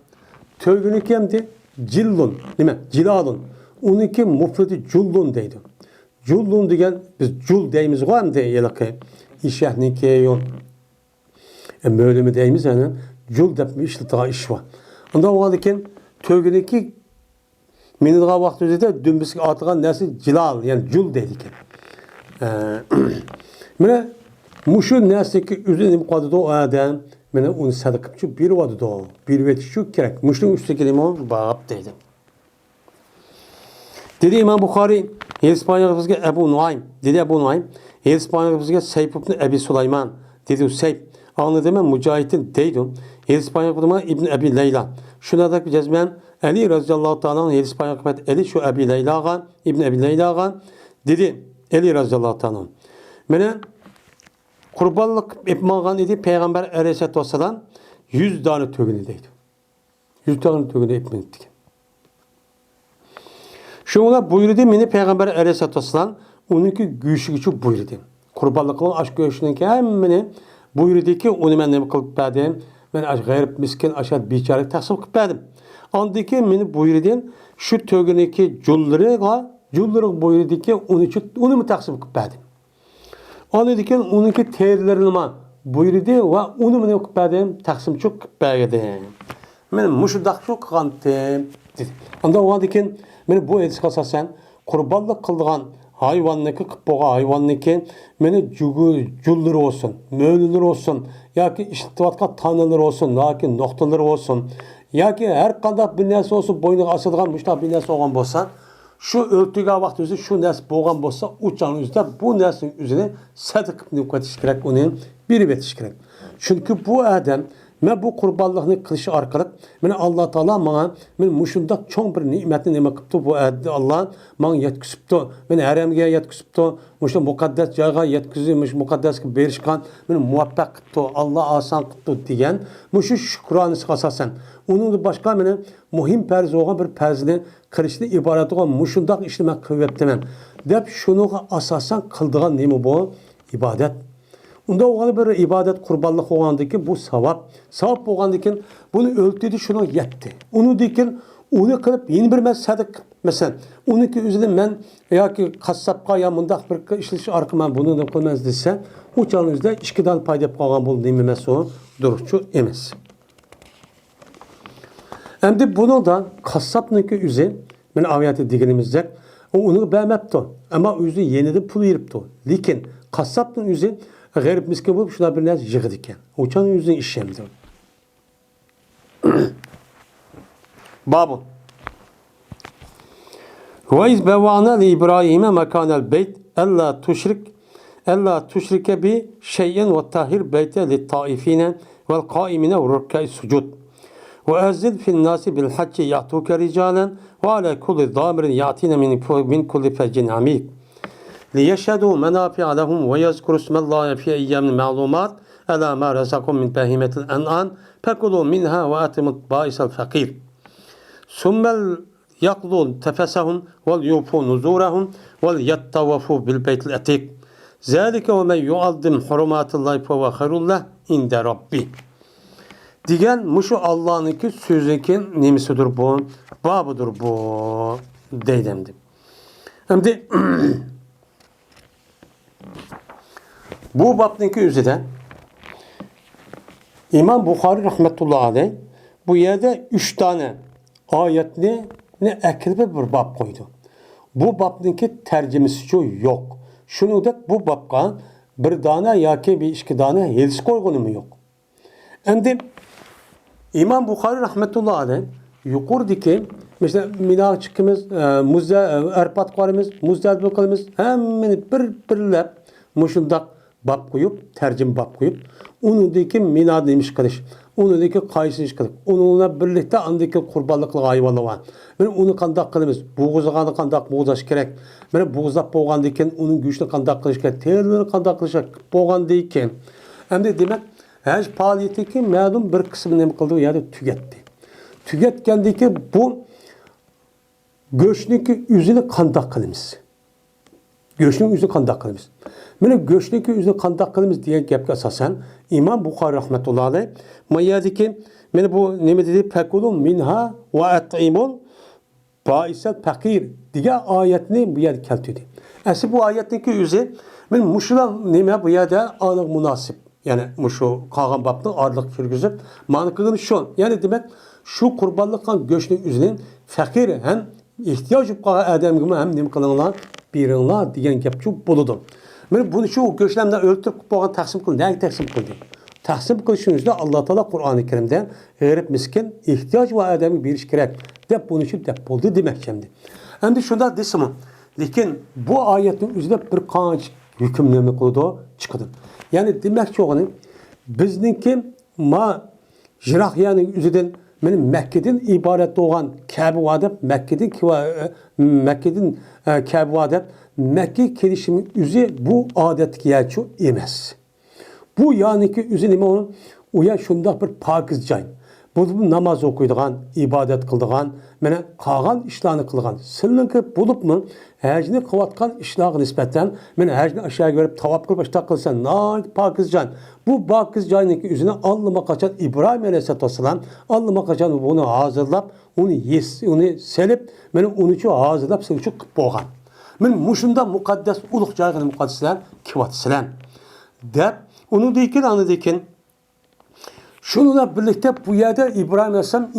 tögünük hem de cillun. Değil mi? Cilalun. Onunki mufredi cullun deydi. Cullun degen biz cul deyimiz var mı diye yelaki. İşehninki yon. Böyle mi deyimiz yani. Cul dep işte daha iş var. Onda o halde tögüneki minilga vakti de dümbüsü atılan nesi cilal yani cul dedik. Mene muşu nesiki üzerine kadı o adam mene onu sadıkıpçı bir vadı da bir vetişu gerek. Muşun üstteki limon bab dedim. Dedi İmam Bukhari İspanyolca'da Ebu Nuaym dedi Ebu Nuaym İspanyolca'da Seyf ibn Ebi Suleyman dedi Seyf anladım ben Mücahit'in deydim İspanyolca'da İbn Ebi Leyla şunadaki cezmen Ali radıyallahu ta'ala İspanyolca'da Ali şu Ebi Leyla'gan İbn Ebi Leyla'gan dedi Ali radıyallahu ta'ala mene kurbanlık yapmağan idi Peygamber Aleyhisselatü Vesselam 100 tane tögünü deydi. 100 tane tögünü etmedik. Şuna buyurdu meni Peygamber Aleyhisselatü Vesselam onunki güçü buyurdu. Kurbanlıkların aşk göğüşünün hemmini buyurdu ki onu ben ne kılıp verdim. Ben gayrip miskin aşağı biçare taksip kılıp verdim. Andaki meni buyurdu şu tögüneki culları buyurdu ki onu mu taksip kılıp verdim. Onu diken onunki terlerini buyurdu ve onu mu ne kılıp verdim taksim çok kılıp verdim. Ben muşudak çok kandım. Anda o diken meni bu edis kasasen kurbanlık kıldığan hayvanlıkı kıpboğa hayvanlıkı meni culları olsun, möylüler olsun, ya ki iştivatka tanılar olsun, ya ki noktalar olsun, ya ki her kadar bir nesi olsun boynu asıdığan müştah bir nesi olan bolsa, şu örtüge vakti üzere şu nesi boğan bolsa uçağın üzerinde bu nesinin üzerine sadık nükatiş gerek onun bir betiş gerek. Çünkü bu adam men bu kurbanlığını kılışı arkalık men Allah Teala bana men muşunda çok bir nimetini nime kıptı bu Allah bana yetkisipti men haremge yetkisipti muşu mukaddes jaga yetkizmiş mukaddes berişkan men muvaffak kıptı Allah asan kıptı diyen muşu şükranı asasen onun başka men muhim perz olan bir perzini kırışlı ibaret olan muşunda işleme kuvvetlemen dep şunu asasen kıldığan nime bu ibadet. Onda oğanı bir ibadet kurbanlık oğandaki bu savap. Savap oğandaki bunu öltüydü şuna yetti. Onu dikin onu kılıp yeni bir sadık mesela onu ki üzerinde ben ya ki kasapka ya mındak bir işleşi arkama bunu da kılmaz dese o çalınızda işkiden payda kalan bul dememesi o duruşçu emez. Hem de bunu da kasapniki üzerinde ben aviyatı dikinimizde o onu beğenmepti. Ama üzerinde yeni de pul yiripti. Lakin kasapnın üzerinde garip miskin bulup şuna bir nez yığdı iken. Uçan yüzün işlemdi. Babun. Ve iz bevâne li İbrahim'e mekânel beyt ella tuşrike bi şeyen ve tahir beyte li taifine vel kaimine ve rükkâi sucud. Ve ezzid fil nâsi bil hacci ya'tuke ricalen ve ala kulli dâmirin ya'tine min kulli feccin amik. ليشهدوا منافع لهم ويذكروا اسم الله في أيام معلومات على ما رزقهم من بهيمة الأنعام فكلوا منها وأطعموا البائس الفقير ثم يقضوا تفسهم وليوفوا نذورهم وليطوفوا بالبيت العتيق ذلك ومن يعظم حرمات الله فهو خير له عند ربه. Diyen muşu Allah'ınki sözükin nimisidir bu, babıdır bu deydemdi. Hem de bu babdaki üzere İmam Bukhari rahmetullahi aleyh bu yerde 3 tane ayetli ne ekribe bir bab koydu. Bu babdaki tercümesi yok. Şunu da bu babka bir tane ya ki bir iki tane hadis koyduğu mu yok. Hem de İmam Bukhari rahmetullahi aleyh yukarıdaki mesela mina çıkımız, erpatlarımız, muzdalibimiz hemen birle muşundak bab koyup, tercüm bab koyup, onu deki mina demiş kardeş. unidagi qaysi qilib, onunla birlikte andaki qurbanlıqlı hayvanlar var. Mana uni qanday qilamiz? Bo'g'izg'ani qanday bo'g'zash kerak? Mana bo'g'zab bo'lgandan keyin uning go'shtini qanday qilish kerak? Terini qanday qilish bo'lgandan keyin. Endi demak, haj faoliyatiki ma'lum bir qismini nima qildi, ya'ni tugatdi. Tugatgandan keyin bu go'shtniki o'zini qanday qilamiz? Go'shtning o'zini qanday qilamiz? Mana go'shtniki o'zini qanday qilamiz degan gapga asosan Imom Buxoriy rahmatullohi alayh mayadiki mana bu nima dedi? Fakulun minha va at'imun baisal faqir degan oyatni bu yerga keltirdi. Asli bu oyatniki o'zi men mushular nima bu yerda aniq munosib. Ya'ni mushu qolgan babni orliq kirgizib, ma'no qilgan shu. Ya'ni demak, shu qurbonlik qilgan go'shtning o'zining faqir ham ehtiyoj qolgan odamga ham nima qilinglar, beringlar degan gap shu bo'ladi. Mana buni shu go'shtlardan o'ltirib bo'lgan taqsim qildi. Nega taqsim qildi? Taqsim qilishingizda Alloh taolo Qur'oni Karimda g'arib miskin ehtiyoj va odamga berish kerak deb buni shu deb bo'ldi demoqchimdi. Endi shunda desam, lekin bu oyatning o'zida bir qancha hukmlarni qildi, chiqdi. Ya'ni demoqchi o'g'ini bizningki ma Jirahiyaning o'zidan mana Makkadan iborat bo'lgan Ka'ba deb Makkadan Ka'ba deb Makka kelishimi o'zi bu odatga yachu emas. Bu ya'niki o'zi nima u? U ya shundoq bir pokiz joy. Bu namoz o'qiydigan, ibodat qildigan, mana qolgan ishlarni qilgan. Sizlarga bo'libmi? Hajni qilayotgan ishlarga nisbatan men hajni aşağı görüp tavaf qilib boshqa qilsa, noy pokiz joy. Bu pokiz joyniki o'zini Alloh qachon İbrahim alayhissalom Alloh qachon buni hozirlab, uni selib, mana uni uchun hozirlab siz uchun qilib bo'lgan. Men mushunda muqaddas ulug' joyga muqaddaslar kivatsizlar. Deb onu dekin şununla birlikte bu yerde İbrahim Aleyhisselam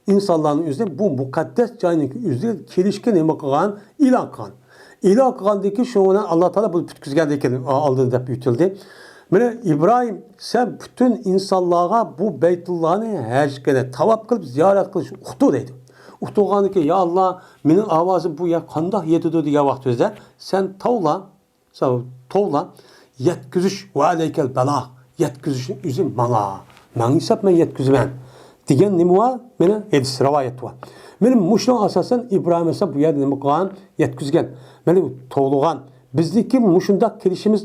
insanların üzerine bu mukaddes cahillik üzerine kelişken emakıgan ilan kılan. İlan kıgandaki şuna Allah Teala bu bütküzgendeki aldığı da büyütüldü. Böyle İbrahim sen bütün insanlığa bu Beytullah'ını hecgene tavaf kılıp ziyaret kılıç uhtu dedi. Uhtuğanı ki ya Allah benim avazım bu ya kandah yedidu diye vaktizde sen tavla yetküzüş ve aleykel belah yetküzüşün üzüm bana. Ben hesap ben yetküzümen. Diyen nimi var? Bana hadis rivayet var. Benim muşlan asasen İbrahim Aleyhisselam bu yerde nimi kılan yetküzgen. Benim toğluğan. Bizdeki muşunda kelişimiz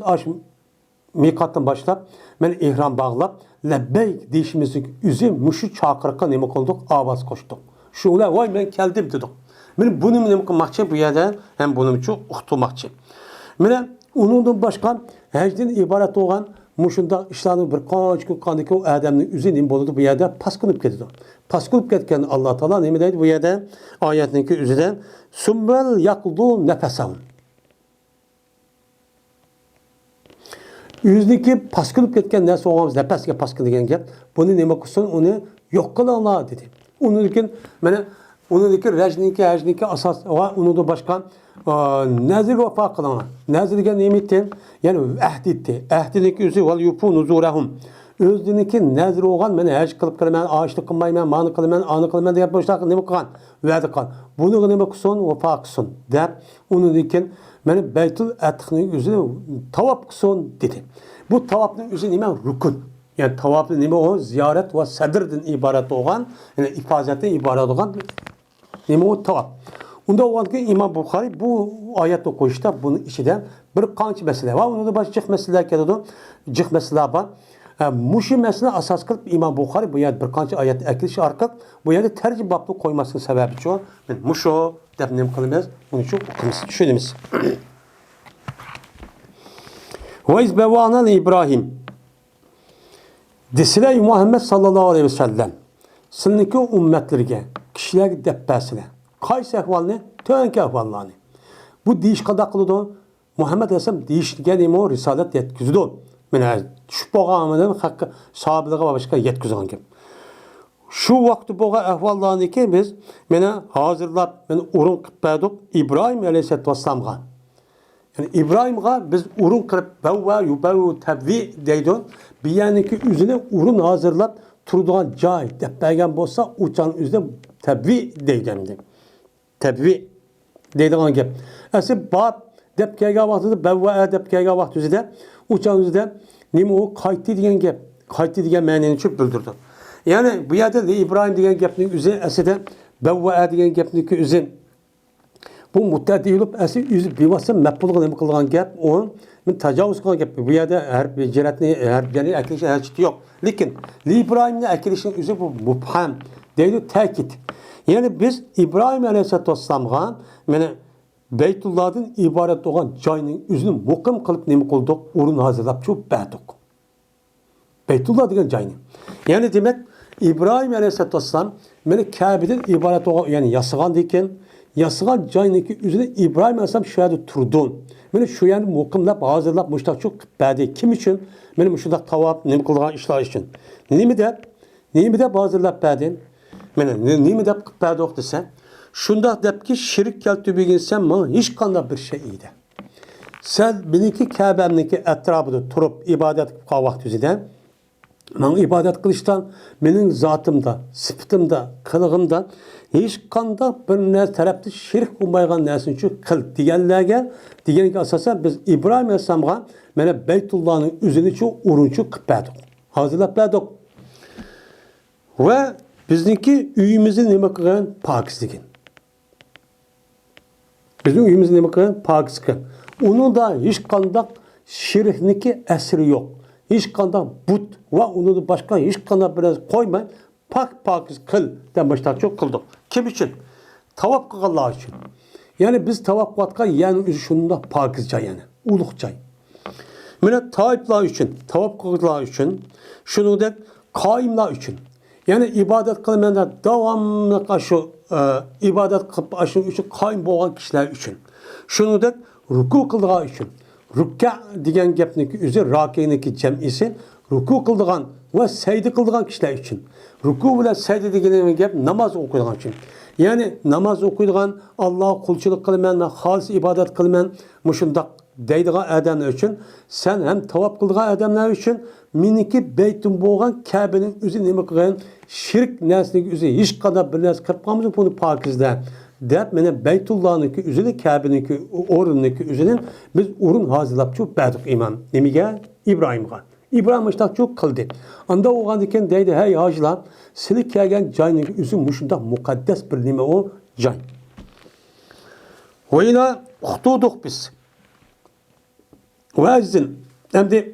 mikattan başlap, ben ihram bağlap, lebbeyk deyişimizin üzüm muşu çakırıkka nimi kıldık, avaz koştuk. Şöyle vay ben geldim dedik. Benim bunu nimi kılmakçı bu yerde hem bunun için uhtulmakçı. Benim onun başka hecden ibaret olan muşunda işlerini bir qancha kun qandaki o adamning o'zi nim bo'ladi bu yerda pasqinib ketadi. Pasqinib ketgan Alloh taolo nima deydi bu yerda oyatning o'zida sumbal yaqdu nafasam. O'ziniki pasqinib ketgan narsa o'g'amiz nafasga pasqin degan gap. Buni nima qilsin uni yo'q qilinglar dedi. Uningkin mana uningki hajniki asos va uningda boshqa nazir vafa qilinglar. Nazirga nima etdi? Yani ahd etdi. Ahdiniki o'zi val yufu nuzurahum. O'ziniki nazir olgan meni haj qilib qilman, ochlik qilmayman, ma'ni qilman, ani qilman deb boshqa nima qilgan? Va'da qilgan. Buni nima qilsin, vafa qilsin deb uningkin meni Baytul Atiqning o'zini tavaf qilsin dedi. Bu tavafning o'zi nima? Rukun. Yani tavafning nima o? Ziyorat va sadrdan iborat bo'lgan, yani ifozatdan iborat bo'lgan nima o tavaf. Unda oğanki İmam Buxoriy bu oyatni qo'yishda buni ichidan bir qancha masala va unda boshqa jiq masalalar keladi. Jiq masalalar bor. Mushu masala asos qilib İmam Buxoriy bu yerda bir qancha oyat akilish orqali bu yerda tarjima babni qo'ymaslik sababi shu. Men mushu deb nim qilamiz, buni shu o'qimiz, tushunamiz. Ve izbevana İbrahim. Desile Muhammed sallallahu aleyhi ve sellem. Sizniki ummetlerge, kişilerge deppesine. Qaysi ahvalni, tönki ahvallarni. Bu deyish qanday qiladi? Muhammad Aleyhisselam deyishgan emo risolat yetkizdi. Mana shu bo'lganidan haqqi sahobalarga va boshqa yetkizgan gap. Shu vaqtda bo'lgan ahvallarniki biz mana hozirlab mana o'rin qilib berdik İbrahim Aleyhisselamga. Yani İbrahimga biz o'rin qilib bavva yubavu tabvi deydi. Biyaniki o'zini o'rin hozirlab turadigan joy deb bergan bo'lsa, o'chan o'zida tabvi deydi. Tabvi deydigan gap. Asli bab deb kelgan vaqtida bavva deb kelgan vaqt o'zida o'chan o'zida nima u qaytdi degan gap. qaytdi degan ma'noni tushib bildirdi. Ya'ni bu yerda İbrahim degan gapning o'zi aslida bavva degan gapning o'zi bu muttadi bo'lib asli o'zi bevosita maf'ulga nima qilgan gap, u men tajovuz qilgan gap. Bu yerda harf jiratni harflarni akilish hojati yo'q. Lekin İbrahimni akilishning o'zi bu mubham deydi, ta'kid. Yani biz İbrahim Aleyhisselam'a mana Beytullah'dan ibaret olan joyning o'zini muqim qilib nima qildik? O'rin hozirlab shu berdik. Beytullah degan joyni. Yani demek İbrahim Aleyhisselam mana Kabe'den ibaret olan, yani yasıgan ekan, yasıgan joyniki o'zini İbrahim Aleyhisselam shu yerda turdi. Mana shu yerni muqimlab hozirlab mushtaqchu qilib berdi. Kim uchun? Mana mushundaq tavob nima qilgan ishlar uchun. Nima deb hozirlab berdi? Mana nima deb qilib berdik desa, shundoq debki shirk keltirmagin sen mana hech qanday bir şey edi. Sen beniki Ka'bamniki atrofida turib ibodat qilib qolgan vaqt o'zida men ibodat qilishdan mening zotimda, sifatimda, qilig'imda hech qanday bir narsa tarafda shirk bo'lmagan narsani uchun qil deganga asosan biz İbrahim Aleyhisselam'a mana Beytullah'ning o'zini chu o'rinchi qilib berdik. Hozirlab berdik. Va bizniki uyimizni nima qilgan? Pokizligin. Bizning uyimizni nima qilgan? Pokiz qilgan. Uningda hech qanday shirkniki asri yo'q. Hech qanday but va uni boshqa hech qanday bir narsa qo'ymay pokiz qil deb boshqacha qildik. Kim uchun? Tavob qilganlar uchun. Yani biz tavob qilayotgan yani o'zi shunda pokiz joy, yani ulug' joy. Mana toiflar uchun, tavob qilganlar uchun, shuningdek qoyimlar uchun. Yani ibadet kılmanda devamlı şu ibadet kılıp aşın için kayın boğan kişiler için. Şunu da ruku kıldığı için. Rükka diyen gepniki üzü raki'niki cem'isi ruku kıldığı ve secde kıldığı kişiler için. Ruku ile secde diyen gep namaz okuduğu için. Yani namaz okuduğun Allah'a kulçuluk kılmayan, halis ibadet kılmayan muşundak deydiği adamlar için, sen hem tavap kıldığı adamlar için miniki beytun boğan Kabe'nin üzü nemi kılgan şirk nesniki üzü hiç kadar bir nes kırpmamızın bunu pakizde deyip mene Beytullah'nınki üzüni Kabe'ninki orununki üzünün biz urun hazırlap çok berdik iman. Nemige? İbrahim'e. İbrahim işte çok kıldı. Anda oğan diken deydi hey hacılar silik kelgen cayninki üzü muşunda mukaddes bir neme o cay. Oyla uhtuduk biz. Ve azizin hem de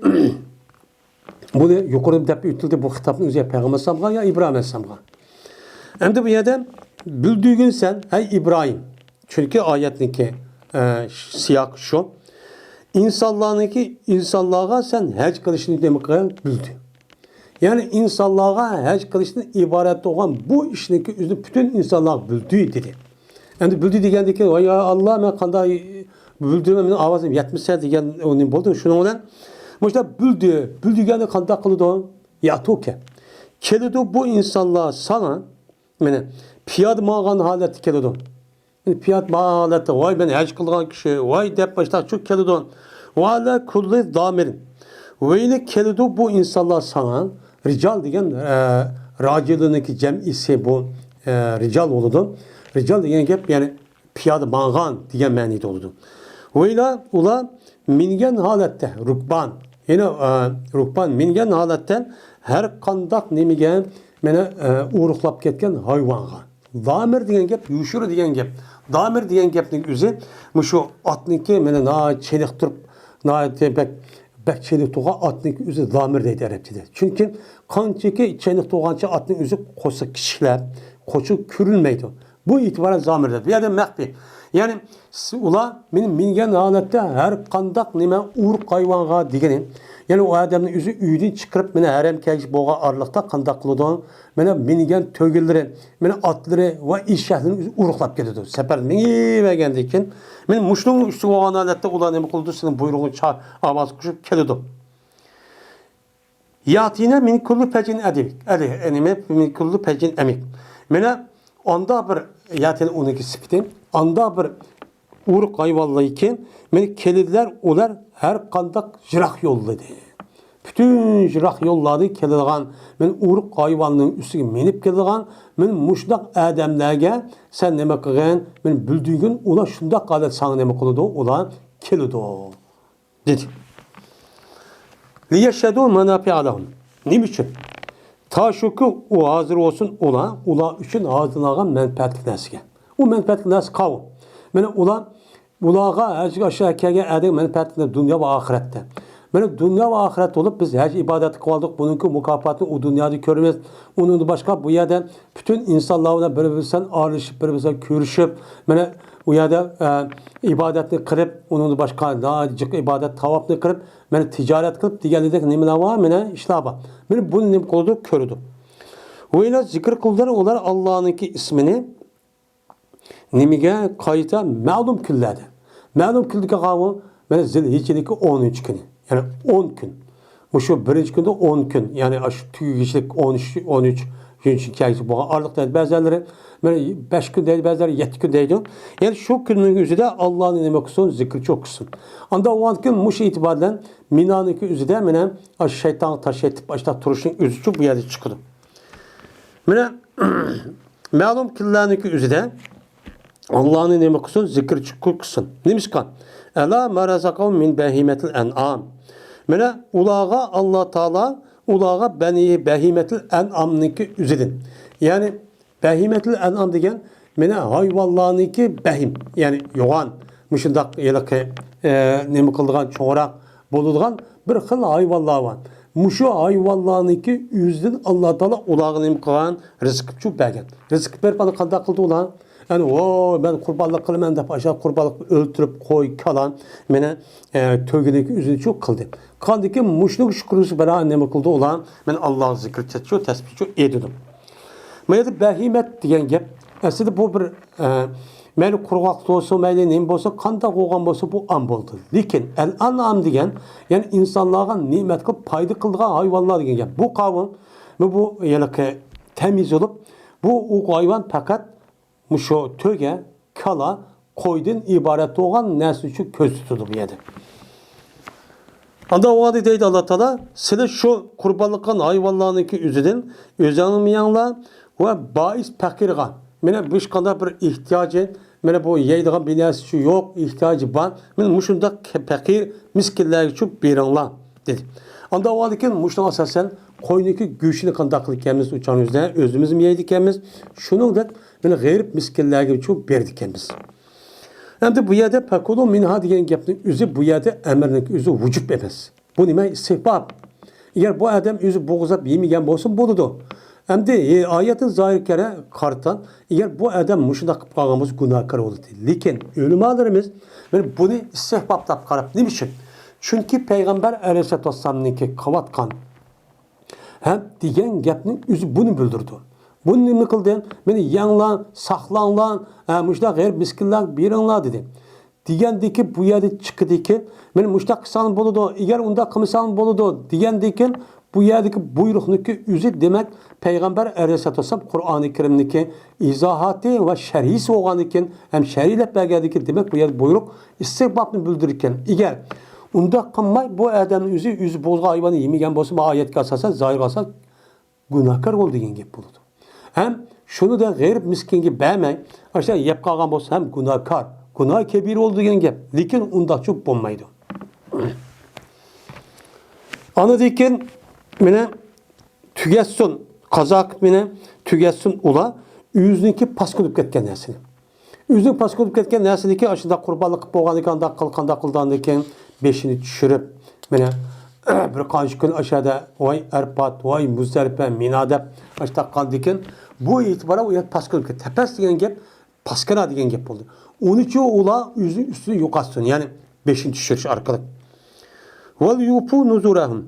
bunu yukarıda dep ütüldü bu kitabın üzerine Peygamber Aleyhisselam'a ya İbrahim Aleyhisselam'a. Hem de bu yerden bildiğin sen hey İbrahim. Çünkü ayetteki siyak şu. İnsanlığa sen hac kılışını demek bildi. Yani insanlığa hac kılışını ibaret olan bu işindeki üzerine bütün insanlar bildi dedi. Hem de bildi diyendeki ya Allah ben kanda bildiğimin avazım yetmişse diyen onun buldu. Şunu olan işte bildiğini kanda kılıdı ya toke. Kelidi bu insanlar sana yani piyad mağan haleti kelidi. Yani piyad mağan haleti vay ben hac kılgan kişi vay dep başta çok kelidi. Valla kulli damirin. Ve kelidi bu insanlar sana rical diyen racilindeki cem'isi bu rical oldu. Rical diyen gep yani piyad mağan diyen manide oldu. Ve ula mingen halette rukban. Yine rukban mingen haletten her kandak nemigen mene uğruqlap ketken hayvanga. Damir diyen gep, yuşuru diyen gep. Damir diyen gepning üzü şu atniki mene na çelik turup na bek çelik tuğa atniki üzü damir deydi Arapçada. Çünkü kançaki çelik tuğança atnın üzü kosa kişiler, koçu kürülmeydi. Bu itibaren zamir dedi. Yani mehbi. Yani ula benim mingen halette her kandak nime uğur hayvanga digenin. Yani o adamın yüzü üyden çıkarıp mene harem kelgisi boğa arlıkta kandak kılıdan mene mingen tögülleri, mene atları ve iş şehrinin yüzü uğruqlap gidiyordu. Sefer meni ve gendikken benim muşluğun üstü boğan halette ula nime kıldı senin buyruğunu çağır avaz kuşup geliyordu. Yatine min kullu pecin edimik. Enime min kullu pecin emik. Mene onda bir yatine onunki sipitim. Anda bir uğruq hayvallayken meni kelediler ular her kandak jirak yolladı. Bütün jirak yolladı kelediğen men uğruq hayvanının üstüne menip kelediğen men muşdak adamlarga sen neme kılgan men bildiğin ular şunda kadet sana neme kılıdı ular keledi dedi. Liyeşhedû menafi'a lehum. Nima uchun? Ta shuki u hozir olsun ular uchun hozirlagan manfaatli narsaga. U manfaatli narsa qav. Mana ularga hajga aşağı kelgan adak manfaatli dunyo va oxiratda. Mana dunyo va oxirat olib biz haj ibodat qildik. Buningki mukofotini u dunyoda ko'ramiz. Uningdan boshqa bu yerda butun insonlar bilan bir-biridan aralashib, bir-biridan ko'rishib, mana u yerda ibodatni qilib, uningdan boshqa lojiq ibodat tavofni qilib, mana tijorat qilib deganidek nimalar bor, mana ishlar bor. Mana buni nim qildi, ko'rdi. O'ylar zikr qildilar, ular Allohningki ismini nimaga qayta ma'lum kunlarda. Ma'lum kunga qavm mana Zilhijjadagi 10 kuni. Yani 10 gün. Bu şu birinci günde 10 gün. Yani şu tüyücülük 13 gün için bu aralıkta bazıları 5 gün değil, bazıları 7 gün değil. Yani şu günün üzerinde Allah'ın nime okusun, zikri çok okusun. Anda o an gün muş itibariyle Mina'nınki üzerinde benim şeytan taş etip açta turuşun üzü çok bir yerde çıkıyor. Benim malum killerninki üzerinde Allah'ın nime okusun, zikri çok okusun. Neymiş kan? Ela marazakavum min behimetil en'am. Mene ulağa Allah Teala ulağa beni behimetil en'amniki üzedin. Yani behimetil en'am degen mene hayvanlarniki behim. Yani yoğan. Muşundak yelaki nemi kıldıgan çoğrak boluduğan bir xil hayvanlar var. Muşu hayvanlarniki üzedin Allah Teala ulağı nemi kılgan rızık çok bergen. Rızık berip bana kanda kıldı ulan. Yani ben kurbanlık kılman da aşağı kurbanlık öldürüp koy kalan mene tövgedeki üzünü çok kıldı. Kandaki muşluk şükürüsü bana anneme kıldı olan ben Allah'ı zikir çetiyor, tesbih çok ededim. Mene behimet diyen gep. Aslında bu bir meni kurgak olsun, meni neyim olsa, kanda koğan olsa bu an oldu. Lakin el-an'am diyen yani insanlığa nimet kılıp payda kıldığı hayvanlar diyen gep. Bu kavim bu yani temiz olup bu hayvan fakat muşo töge, kala, koydun ibaret olan nesli için köz tutuldu bu yerde. Anda o adı deydi Allah Teala, size şu kurbanlıkın hayvanlarınki üzüdün, özanılmayanlar ve bahis fakirgan. Mene bir kadar bir ihtiyacı, mene bu yeydiğin binası şu yok, ihtiyacı var. Mene muşunda fakir, miskinler için birinler dedi. Anda o adı ki muştan asasen koyundaki güçlü kandaklıkemiz uçan üzerine özümüzü mi yeydikemiz, şunu da böyle gayrip miskinler gibi çok berdikemiz. Hem de bu yerde pekulu minha diyen gepnin üzü bu yerde emrinin üzü vücub emez. Bu nime istihbab. Eğer bu adam üzü boğuzap yemegen olsun buludu. Hem de ayetin zahir kere kartan eğer bu adam muşunda kıpkağımız günahkar oldu. Lakin ölümalarımız bunu istihbabda karab ne biçim? Çünkü Peygamber Aleyhisselatü Vesselam'ınki kavatkan hem diyen gepnin üzü bunu bildirdi. Bunu nima qildi? Meni yanglan, saqlanlan, muşta g'ayr miskinlar beringlar dedi. Degandiki bu yerda chiqdiki, meni muşta qilsam bo'ladi, agar unda qilmasam bo'ladi degandiki bu yerdagi buyruqniki o'zi demak Payg'ambar alayhisolatu vasallam Qur'oni Karimniki izohati va sharhisi bo'lgan ekan, ham sharhlab bergandiki demak bu yer buyruq istihbobni bildirar ekan. Agar unda qilmay bu odamning o'zi bo'zg'a hayvonni yemagan bo'lsa, bu oyatga asosan zohir asos gunohkor bo'ldi degan gap bo'ladi. Hem şunu da gayrib miskinga bermay, aşağı yep qalgan bo'lsa ham gunohkor. Gunoh kebir oldu degan gap. Lekin unda çok bo'lmaydi. Ana dekin mene tugatsin, qozoq mene tugatsin ular o'ziniki pasqilib ketgan narsani. O'zining pasqilib ketgan narsaniki ashunda qurbonlik qilib bo'lgan ekan, qanday qildan ekan, beshini tushirib mene bir qancha kun aşağıda vay Arpat, vay Muzdalifa, Mina deb aşta qaldikin bu itibara u yer paskilib ketdi. Tapas degan gap paskana degan gap bo'ldi. Onun için ular o'zining ustini yo'qotsin, ya'ni 5-chi tushirish orqali. Val yufu nuzurahum.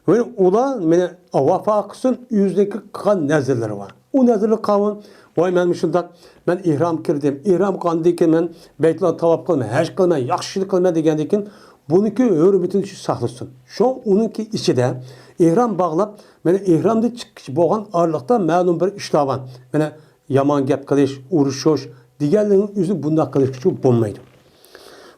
Ve ular meni vafa qilsin, o'zidagi qilgan nazarlari var. O nazarlar qavun vay men shundoq men ihrom kirdim. Ihrom qilgandan men Baytulloh tavob qilmay, haj qilmay, yaxshilik qilmay degandan buniki hürmetini saklasın. Şu onunki içinde ihram bağlap, mene ihramda çıkış boğan ağırlıkta ma'lum bir işler var. Mene yaman gap qilish, urushush, diğerlerinin yüzü bunda qilish çok bulmaydı.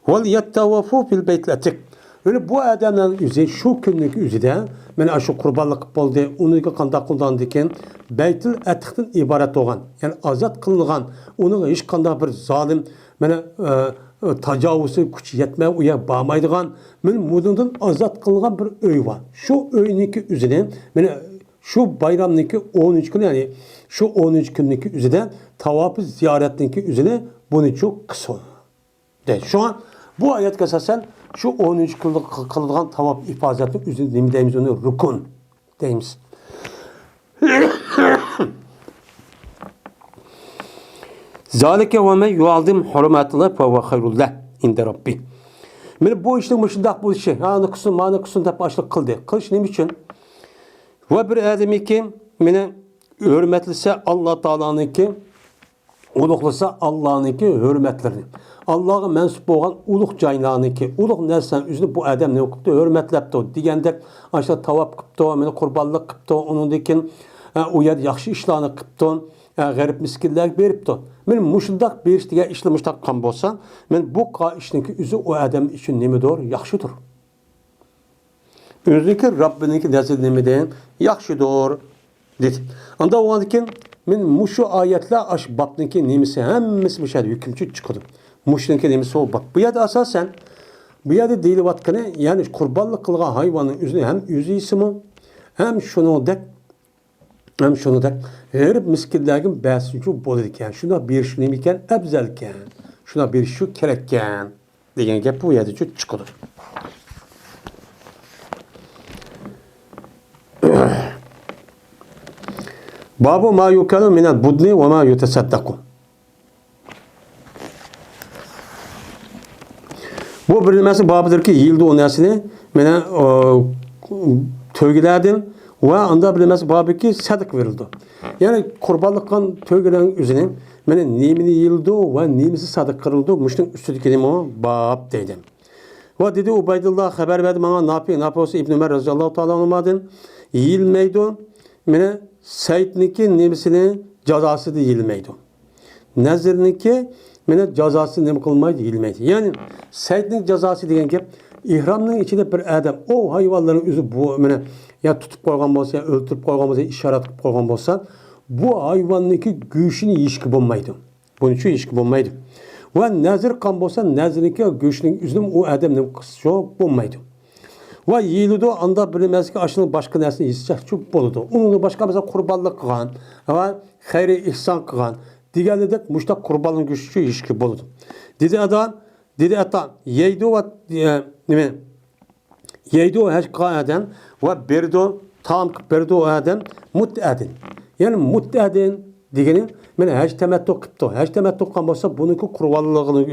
Vel yettavafu fil beytil atik. Öyle bu adamların yüzü şu günlük yüzü de mene şu kurbanlık oldu, onunki qanday qıldandıken Beytil Atik'ten ibaret olan, yani azat kılıngan, onun hiç qanday bir zalim mene tacavuzi kuch yetmay u yer bormaydigan bundan ozod qilingan bir uy bor. Shu uyniki o'zidan mana shu bayramniki 13 kun, ya'ni shu 13 kunniki o'zidan tavofi ziyoratniki o'zini buni çok kısa. De şu an bu ayet asasen şu 13 kılıngan tavaf ifadetinin üzerinde nemi deyimiz onu rukun deyimiz. Zalike ve men yualdim hurumatullah fe ve hayrullah inde rabbi. Mene bu işte müşindak bu işi. Anı kısın, manı kısın da başlık kıldı. Kılış neyim için? Ve bir ademi ki mene hürmetlise Allah Teala'nın ki uluqlasa Allah'ın ki hürmetlerini. Allah'a mensup olan uluq caylarını ki uluq nersen üzülüp bu adam ne okuptu hürmetlepti. Digende aşağı tavap kıptı, mene kurbanlık kıptı, onundakin o yer yaxşı işlerini kıptı, garip miskinler beripti. Men muşundak bir iştige işlemiştak kan bolsa, men bu işinki üzü o adam için nemidir? Yaxşıdır. Özünki Rabbininki nezir nemidir? Yaxşıdır dedi. Anda o andikin men muşu ayetler aş babninki nemisi hemmisi bir şey hükümçü çıkıdı. Muşunki nemisi o bab. Bu yerde asasen bu yerde değil vatkını yani kurbanlık kılgan hayvanın üzerine hem yüzü ismi hem şunu da her miskinlerin bəsinçü bol ediken şuna bir şunu iken ebzelken şuna bir şu kerekken degen gap bu yerde çıkıdı. Babu ma yukalu minel budni ve ma yutesaddaku. Bu bilinmesi babıdır ki yılda o nesini mene tövgilerdim ve anda bilinmesi babı ki sadık verildi. Yani kurbanlıktan tövgilerin üzerine mene nimini yıldı ve nimisi sadık kırıldı. Müştün üstüdeki o bab dedim. Ve dedi Ubaydullah haber verdi bana ne yapıyorsa İbn Ömer radıyallahu ta'ala olmadın. Yilmeydi mene Seyyid'ninki nemisinin cezası da yiyilmeydi. Nezir'ninki mene cezası nem kılmaydı yiyilmeydi. Yani Seyyid'nin cezası diyen ki ihramның içinde bir adam o hayvanların üzü bu mene ya tutup koygan bolsa ya öldürüp koygan bolsa işaret kılıp koygan bolsa bu hayvanninki göğüşünü yiyişki bulmaydı. Bunun için yiyişki bulmaydı. Ve nezir kan bolsa nezirninki göğüşünün üzünün o adamın kısı bulmaydı. Ve yiyildi anda bilinmez ki aşının başka nesini yiyecek çok boludu. Onun başka mesela kurbanlık kılan ve hayri ihsan kılan diğerleri de müştak kurbanlığın güçlü ilişki boludu. Dedi adam yeydi o her adam ve berdi o adam mut'edin. Yani mut'edin diyenin men her temettu kıptı. Her temettu kan bolsa bununki kurbanlığının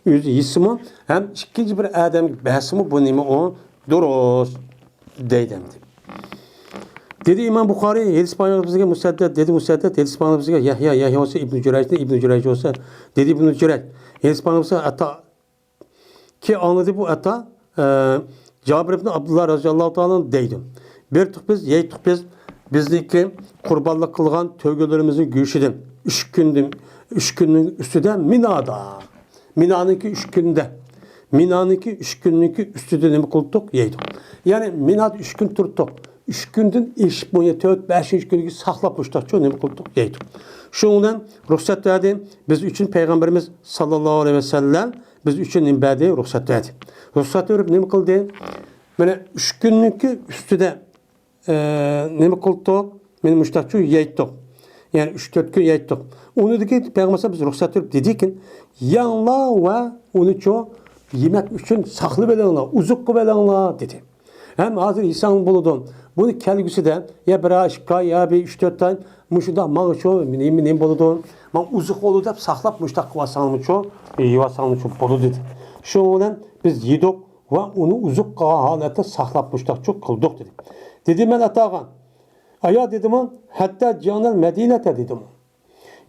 yüzü ismi hem ikinci bir adam bahsimi bu nimi o Duros deydim. Dedi İmam Bukhari, hadis peygamberimizge Musaddet dedi Musaddet, hadis peygamberimizge Yahya olsa İbn Cüreyc olsa dedi İbn Cüreyc. Hadis peygamberimizge ata ki anladı bu ata Cabir ibn Abdullah radıyallahu ta'ala deydim. Bir tuk biz bizdeki kurbanlık kılgan tövgelerimizin güçüdün. 3 günün üstüden Mina'da. Mina'nınki 3 günde. Mina'nınki 3 günlükü üstüde ne kıldık? Yeydik. Yani Mina'da 3 gün tuttuk. 3 günden iş boyu 4-5 günlükü saklap uçtuk. Ne kıldık? Yeydik. Şundan ruhsat verdi. Biz için Peygamberimiz sallallahu aleyhi ve sellem biz için imbadi ruhsat verdi. Ruhsat verip ne kıldı? Böyle 3 günlükü üstüde ne kıldık? Benim uçtuk yeydik. Yani 3-4 gün yeydik. Onu da ki Peygamberimiz biz ruhsat verip dedi ki yanla ve onu çok yemek için saklı belenler, uzuk belenler dedi. Hem hazır insan buludum. Bunu kelgüsüden ya bir aşka ya bir 3-4 tane muşuda mağışo neyim buludum. Ben uzuk olu da saklap muşta kıvasanmışo, yivasanmışo bulu dedi. Şundan biz yedik ve onu uzuk halette saklap muşta çok kıldık dedi. Dedim ben atağan. Aya dedim hatta canel Medine'te dedim.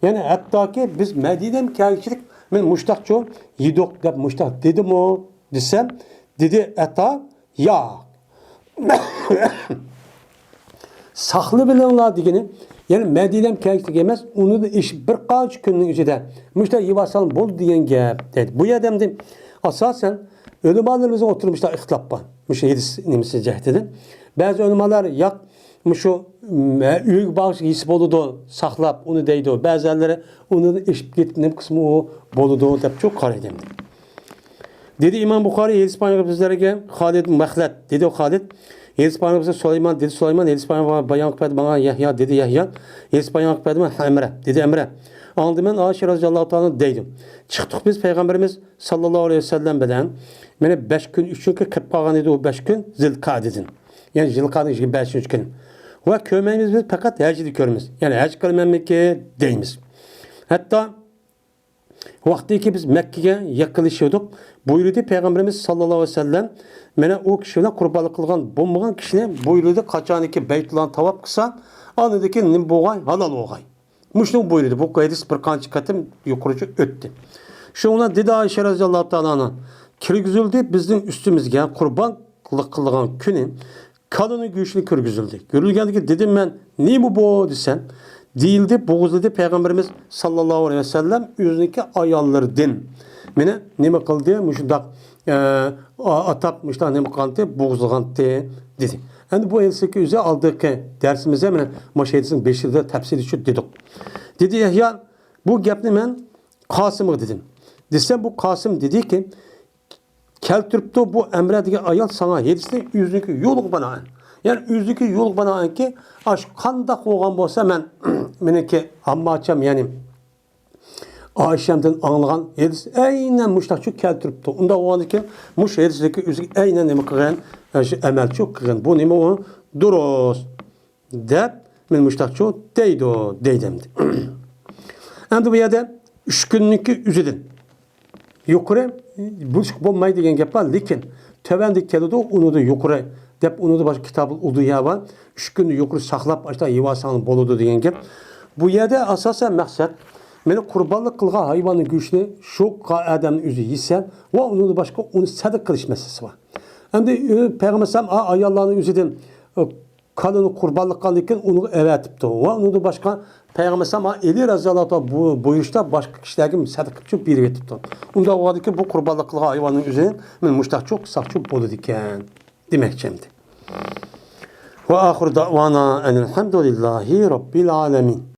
Yani hatta ki biz Medine'm kelçilik men muştakço yedok dep muştak dedim o desem dedi ata ya saklı bilenler degeni yani Medine'm kelçilik emez onu da iş bir kaç günün içinde muştak yivasan bol diyen gap dedi. Bu adamdım asasen ölümalarımızın oturmuşlar ihtilaf var. Muşta yedis nemisi cehdeden. Bazı ölümalar yak şu üyük bağış his boludu saklap onu deydi. Bazıları onu da eşip gittiğim kısmı o boludu da çok kar edemdi. Dedi İmam Bukhari hadis payg'ambar bizlarga Halid Mahlat dedi o Halid. Hadis payg'ambar bize Süleyman dedi Süleyman hadis payg'ambar bayon qildi bana Yahya dedi Yahya. Hadis bayon qildi bana Emre dedi Emre. Aldı men Ayşe radhiyallohu ta'ala deydi. Chiqdik biz payg'ambarimiz sallallohu alayhi vasallam bilan mana 5 kun 3 kunga kirib qolgan edi o 5 kun Zilqa'dadan. Yani Zilqa'dagi 5 kun. Va ko'rmaymiz biz faqat hajni ko'ramiz. Yani haj qilmanmiki deymiz. Hatta vaqtiki biz Mekke'ye yakılışıyorduk. Buyurdu Peygamberimiz sallallahu aleyhi ve sellem mana o kişiler kurbanlık kılgan bulmagan kişiler buyurdu kaçaniki Beytullah'ın tavap kısa anıdaki nim boğay halal oğay. Muşnu buyurdu. Bu hadis bir kançı katım yukarıcı öttü. Şuna dedi Ayşe radhiyallahu ta'ala kirgizildi bizim üstümüzge kurbanlık kılgan günü kalını güçlü kirgizildi. Görülgendeki dedim ben ne bu desen değildi boğuzladı Peygamberimiz sallallahu aleyhi ve sellem yüzündeki ayallardan. Mene nima qildi? Muşundaq atap muşta nima qildi? Boğuzlagan dedi. Endi bu elseki üze aldığımız dersimize mene maşayetisin 5'de tefsir için dedik. Dedi Yahya bu gapni men Kasım'a dedim. Desem bu Kasım dedi ki keltiripti bu emredeki ayal sana yedisi yüzündeki yoluk bana. Yani yüzündeki yoluk bana ki aş qandaq olgan bolsa men meneki amma açam yani Ayşem'den anlayan hadis aynen muştaqçı keltiripti. Unda oğandaki muş hadisideki üzü aynen nima qilgan, amal çok qilgan. Bu nima o durus deb men muştaqçı deydim. Endi bu yerda 3 kunlik üzüdün. Yuqori bu bo'lmaydi degan gap bor, lekin tövəndek keladi, uni da yuqori deb uni da boshqa kitob ulduya var. 3 kunni yuqori saqlab ashta yevasan bo'ladi degan gap. Bu yerda asosan maqsad meni qurbanlik qilgan hayvonning go'shtini shu odamning o'zi yesa va uni boshqa uni sadaq qilish masalasi bor. Endi payg'ambar ayollarning o'zidan kalını qurbanlik qilgan ekan uni avatibdi va uni boshqa payg'ambar Eli raziyallohu anhu bu buyurishda boshqa kishilarga sadaq qilib berib etibdi. Unda o'g'adiki bu qurbanlik qilgan hayvonning o'zi men mushtaqchoq saqchoq bo'ladi ekan demoqchimdi. Va oxir da'vana alhamdulillahi robbil alamin.